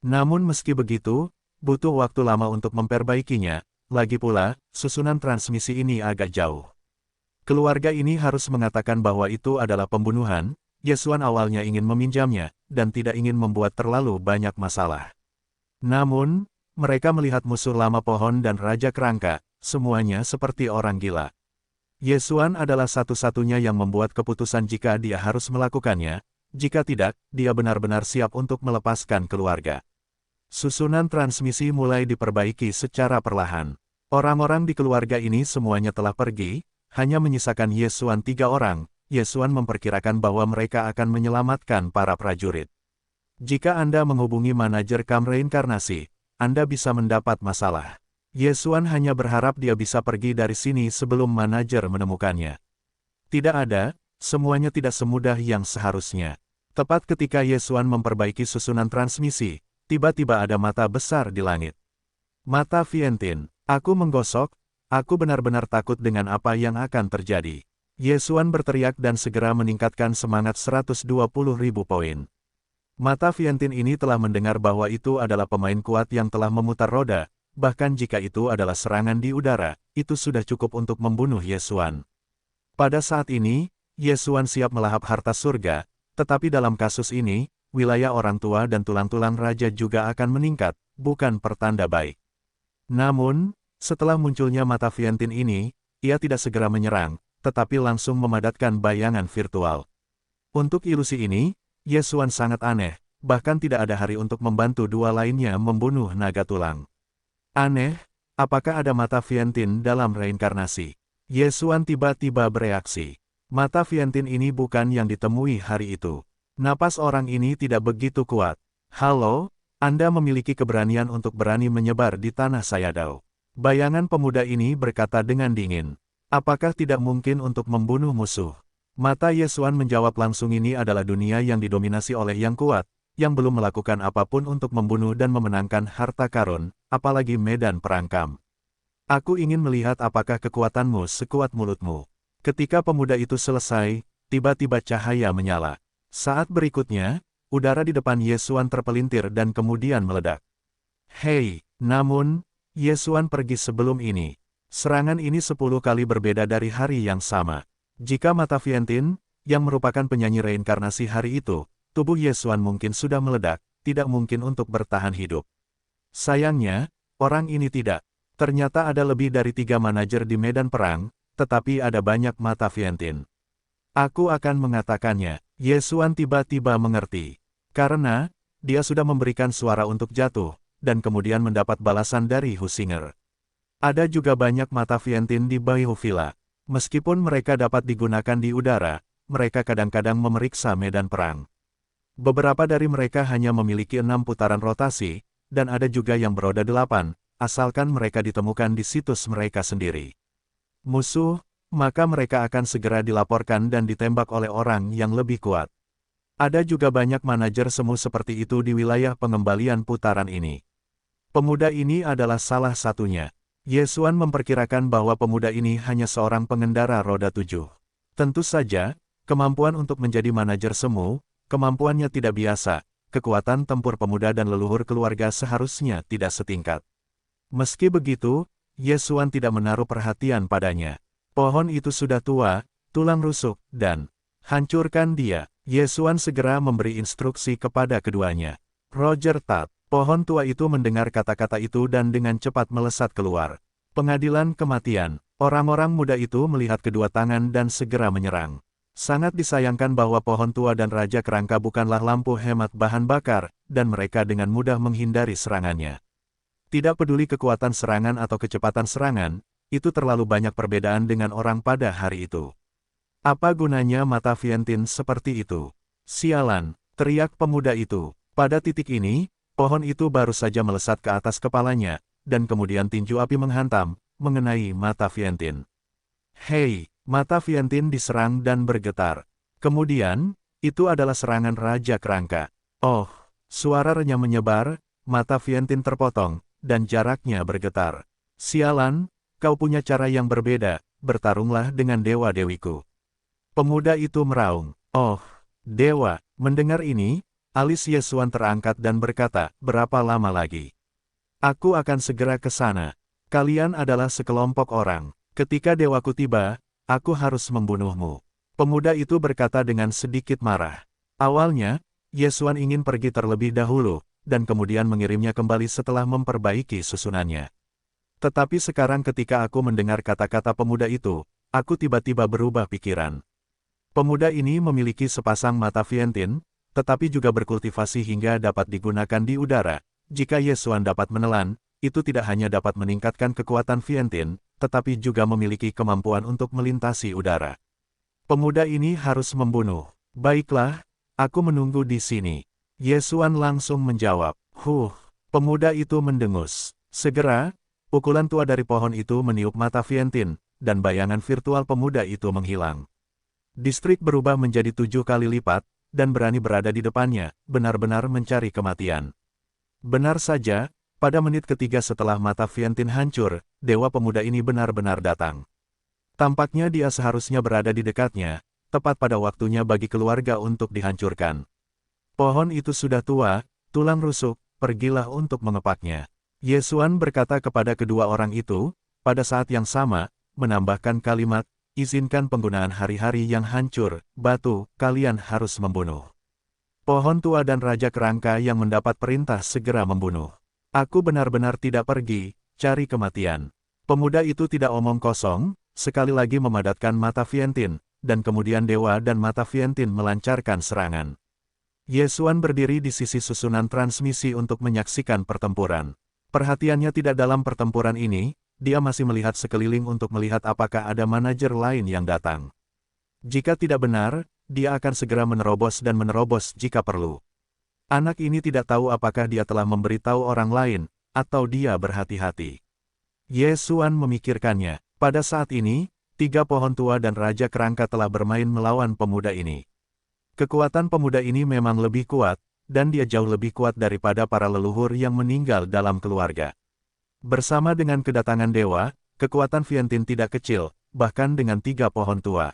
Namun meski begitu, butuh waktu lama untuk memperbaikinya, lagi pula, susunan transmisi ini agak jauh. Keluarga ini harus mengatakan bahwa itu adalah pembunuhan, Yesuan awalnya ingin meminjamnya, dan tidak ingin membuat terlalu banyak masalah. Namun, mereka melihat musuh lama pohon dan Raja Kerangka, semuanya seperti orang gila. Yesuan adalah satu-satunya yang membuat keputusan jika dia harus melakukannya, jika tidak, dia benar-benar siap untuk melepaskan keluarga. Susunan transmisi mulai diperbaiki secara perlahan. Orang-orang di keluarga ini semuanya telah pergi, hanya menyisakan Yesuan 3 orang. Yesuan memperkirakan bahwa mereka akan menyelamatkan para prajurit. Jika Anda menghubungi manajer kam reinkarnasi, Anda bisa mendapat masalah. Yesuan hanya berharap dia bisa pergi dari sini sebelum manajer menemukannya. Tidak ada, semuanya tidak semudah yang seharusnya. Tepat ketika Ye Xuan memperbaiki susunan transmisi, tiba-tiba ada mata besar di langit. Mata Vientine. Aku menggosok, aku benar-benar takut dengan apa yang akan terjadi. Ye Xuan berteriak dan segera meningkatkan semangat 120.000 poin. Mata Vientine ini telah mendengar bahwa itu adalah pemain kuat yang telah memutar roda, bahkan jika itu adalah serangan di udara, itu sudah cukup untuk membunuh Ye Xuan. Pada saat ini, Ye Xuan siap melahap harta surga, tetapi dalam kasus ini, wilayah orang tua dan tulang-tulang raja juga akan meningkat, bukan pertanda baik. Namun, setelah munculnya mata Vientine ini, ia tidak segera menyerang, tetapi langsung memadatkan bayangan virtual. Untuk ilusi ini, Ye Xuan sangat aneh, bahkan tidak ada hari untuk membantu dua lainnya membunuh naga tulang. Aneh, apakah ada mata Vientine dalam reinkarnasi? Ye Xuan tiba-tiba bereaksi. Mata Vientine ini bukan yang ditemui hari itu. Napas orang ini tidak begitu kuat. Halo, Anda memiliki keberanian untuk berani menyebar di tanah Sayadao. Bayangan pemuda ini berkata dengan dingin. Apakah tidak mungkin untuk membunuh musuh? Mata Ye Xuan menjawab langsung, ini adalah dunia yang didominasi oleh yang kuat, yang belum melakukan apapun untuk membunuh dan memenangkan harta karun, apalagi medan perangkam. Aku ingin melihat apakah kekuatanmu sekuat mulutmu. Ketika pemuda itu selesai, tiba-tiba cahaya menyala. Saat berikutnya, udara di depan Ye Xuan terpelintir dan kemudian meledak. Hei, namun, Ye Xuan pergi sebelum ini. Serangan ini 10 kali berbeda dari hari yang sama. Jika mata Vientine, yang merupakan penyanyi reinkarnasi hari itu, tubuh Ye Xuan mungkin sudah meledak, tidak mungkin untuk bertahan hidup. Sayangnya, orang ini tidak. Ternyata ada lebih dari 3 manajer di medan perang, tetapi ada banyak mata Vientine. Aku akan mengatakannya. Ye Xuan tiba-tiba mengerti. Karena, dia sudah memberikan suara untuk jatuh, dan kemudian mendapat balasan dari Husinger. Ada juga banyak mata Vientine di Baihu Villa. Meskipun mereka dapat digunakan di udara, mereka kadang-kadang memeriksa medan perang. Beberapa dari mereka hanya memiliki 6 putaran rotasi, dan ada juga yang beroda 8, asalkan mereka ditemukan di situs mereka sendiri. Musuh, maka mereka akan segera dilaporkan dan ditembak oleh orang yang lebih kuat. Ada juga banyak manajer semu seperti itu di wilayah pengembalian putaran ini. Pemuda ini adalah salah satunya. Ye Xuan memperkirakan bahwa pemuda ini hanya seorang pengendara roda 7. Tentu saja, kemampuan untuk menjadi manajer semu, kemampuannya tidak biasa, kekuatan tempur pemuda dan leluhur keluarga seharusnya tidak setingkat. Meski begitu, Ye Xuan tidak menaruh perhatian padanya. Pohon itu sudah tua, tulang rusuk, dan hancurkan dia. Ye Xuan segera memberi instruksi kepada keduanya. Roger Tat, pohon tua itu mendengar kata-kata itu dan dengan cepat melesat keluar. Pengadilan kematian. Orang-orang muda itu melihat kedua tangan dan segera menyerang. Sangat disayangkan bahwa pohon tua dan Raja Kerangka bukanlah lampu hemat bahan bakar, dan mereka dengan mudah menghindari serangannya. Tidak peduli kekuatan serangan atau kecepatan serangan, itu terlalu banyak perbedaan dengan orang pada hari itu. Apa gunanya mata Vientine seperti itu? Sialan, teriak pemuda itu. Pada titik ini, pohon itu baru saja melesat ke atas kepalanya, dan kemudian tinju api menghantam, mengenai mata Vientine. Hei, mata Vientine diserang dan bergetar. Kemudian, itu adalah serangan Raja Kerangka. Oh, suara renyah menyebar, mata Vientine terpotong, dan jaraknya bergetar. Sialan, kau punya cara yang berbeda, bertarunglah dengan dewa-dewiku. Pemuda itu meraung. Oh, dewa, mendengar ini, alis Ye Xuan terangkat dan berkata, berapa lama lagi? Aku akan segera ke sana. Kalian adalah sekelompok orang. Ketika dewaku tiba, aku harus membunuhmu. Pemuda itu berkata dengan sedikit marah. Awalnya, Ye Xuan ingin pergi terlebih dahulu, dan kemudian mengirimnya kembali setelah memperbaiki susunannya. Tetapi sekarang ketika aku mendengar kata-kata pemuda itu, aku tiba-tiba berubah pikiran. Pemuda ini memiliki sepasang mata Vientine, tetapi juga berkultivasi hingga dapat digunakan di udara. Jika Ye Xuan dapat menelan, itu tidak hanya dapat meningkatkan kekuatan Vientine, tetapi juga memiliki kemampuan untuk melintasi udara. Pemuda ini harus membunuh. Baiklah, aku menunggu di sini. Ye Xuan langsung menjawab. Pemuda itu mendengus. Segera, pukulan tua dari pohon itu meniup mata Vientine, dan bayangan virtual pemuda itu menghilang. Distrik berubah menjadi 7 kali lipat, dan berani berada di depannya, benar-benar mencari kematian. Benar saja, pada menit ketiga setelah mata Vientiane hancur, dewa pemuda ini benar-benar datang. Tampaknya dia seharusnya berada di dekatnya, tepat pada waktunya bagi keluarga untuk dihancurkan. Pohon itu sudah tua, tulang rusuk, pergilah untuk mengepaknya. Ye Xuan berkata kepada kedua orang itu, pada saat yang sama, menambahkan kalimat, izinkan penggunaan hari-hari yang hancur, batu, kalian harus membunuh. Pohon tua dan Raja Kerangka yang mendapat perintah segera membunuh. Aku benar-benar tidak pergi, cari kematian. Pemuda itu tidak omong kosong, sekali lagi memadatkan mata Vientiane, dan kemudian dewa dan mata Vientiane melancarkan serangan. Ye Xuan berdiri di sisi susunan transmisi untuk menyaksikan pertempuran. Perhatiannya tidak dalam pertempuran ini, dia masih melihat sekeliling untuk melihat apakah ada manajer lain yang datang. Jika tidak benar, dia akan segera menerobos dan menerobos jika perlu. Anak ini tidak tahu apakah dia telah memberitahu orang lain, atau dia berhati-hati. Ye Xuan memikirkannya. Pada saat ini, 3 pohon tua dan Raja Kerangka telah bermain melawan pemuda ini. Kekuatan pemuda ini memang lebih kuat, dan dia jauh lebih kuat daripada para leluhur yang meninggal dalam keluarga. Bersama dengan kedatangan dewa, kekuatan Vientiane tidak kecil, bahkan dengan 3 pohon tua.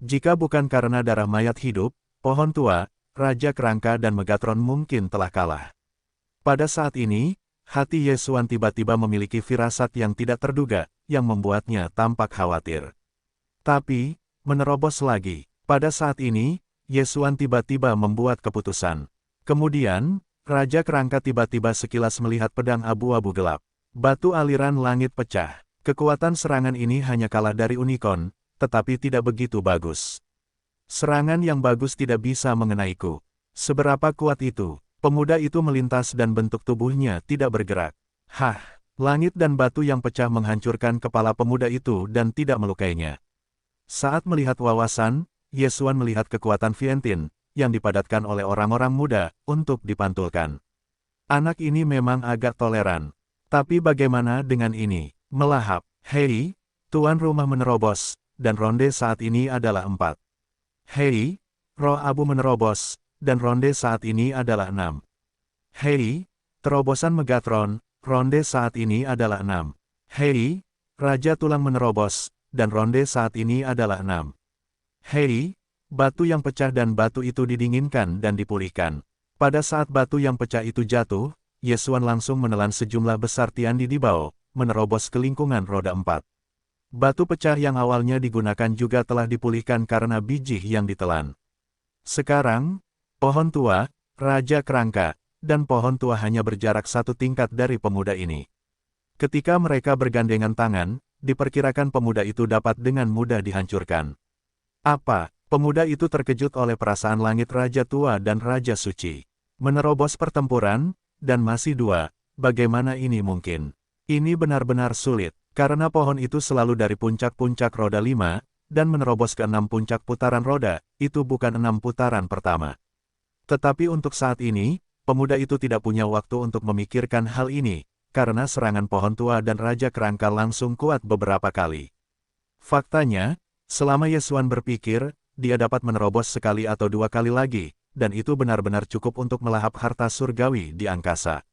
Jika bukan karena darah mayat hidup, pohon tua, Raja Kerangka dan Megatron mungkin telah kalah. Pada saat ini, hati Ye Xuan tiba-tiba memiliki firasat yang tidak terduga, yang membuatnya tampak khawatir. Tapi, menerobos lagi. Pada saat ini, Ye Xuan tiba-tiba membuat keputusan. Kemudian, Raja Kerangka tiba-tiba sekilas melihat pedang abu-abu gelap. Batu aliran langit pecah. Kekuatan serangan ini hanya kalah dari unicorn, tetapi tidak begitu bagus. Serangan yang bagus tidak bisa mengenaiku. Seberapa kuat itu? Pemuda itu melintas dan bentuk tubuhnya tidak bergerak. Hah! Langit dan batu yang pecah menghancurkan kepala pemuda itu dan tidak melukainya. Saat melihat wawasan, Ye Xuan melihat kekuatan Vientiane, yang dipadatkan oleh orang-orang muda, untuk dipantulkan. Anak ini memang agak toleran. Tapi bagaimana dengan ini? Melahap. Hei, tuan rumah menerobos, dan ronde saat ini adalah 4. Hei, roh abu menerobos, dan ronde saat ini adalah 6. Hei, terobosan Megatron, ronde saat ini adalah 6. Hei, Raja Tulang menerobos, dan ronde saat ini adalah 6. Hei, batu yang pecah dan batu itu didinginkan dan dipulihkan. Pada saat batu yang pecah itu jatuh, Ye Xuan langsung menelan sejumlah besar tiandi di bawah, menerobos ke lingkungan roda 4. Batu pecah yang awalnya digunakan juga telah dipulihkan karena biji yang ditelan. Sekarang, pohon tua, Raja Kerangka, dan pohon tua hanya berjarak 1 tingkat dari pemuda ini. Ketika mereka bergandengan tangan, diperkirakan pemuda itu dapat dengan mudah dihancurkan. Apa? Pemuda itu terkejut oleh perasaan langit Raja Tua dan Raja Suci. Menerobos pertempuran, dan masih 2, bagaimana ini mungkin? Ini benar-benar sulit, karena pohon itu selalu dari puncak-puncak roda 5, dan menerobos ke 6 puncak putaran roda, itu bukan 6 putaran pertama. Tetapi untuk saat ini, pemuda itu tidak punya waktu untuk memikirkan hal ini, karena serangan pohon tua dan Raja Kerangka langsung kuat beberapa kali. Faktanya, selama Ye Xuan berpikir, dia dapat menerobos sekali atau 2 kali lagi, dan itu benar-benar cukup untuk melahap harta surgawi di angkasa.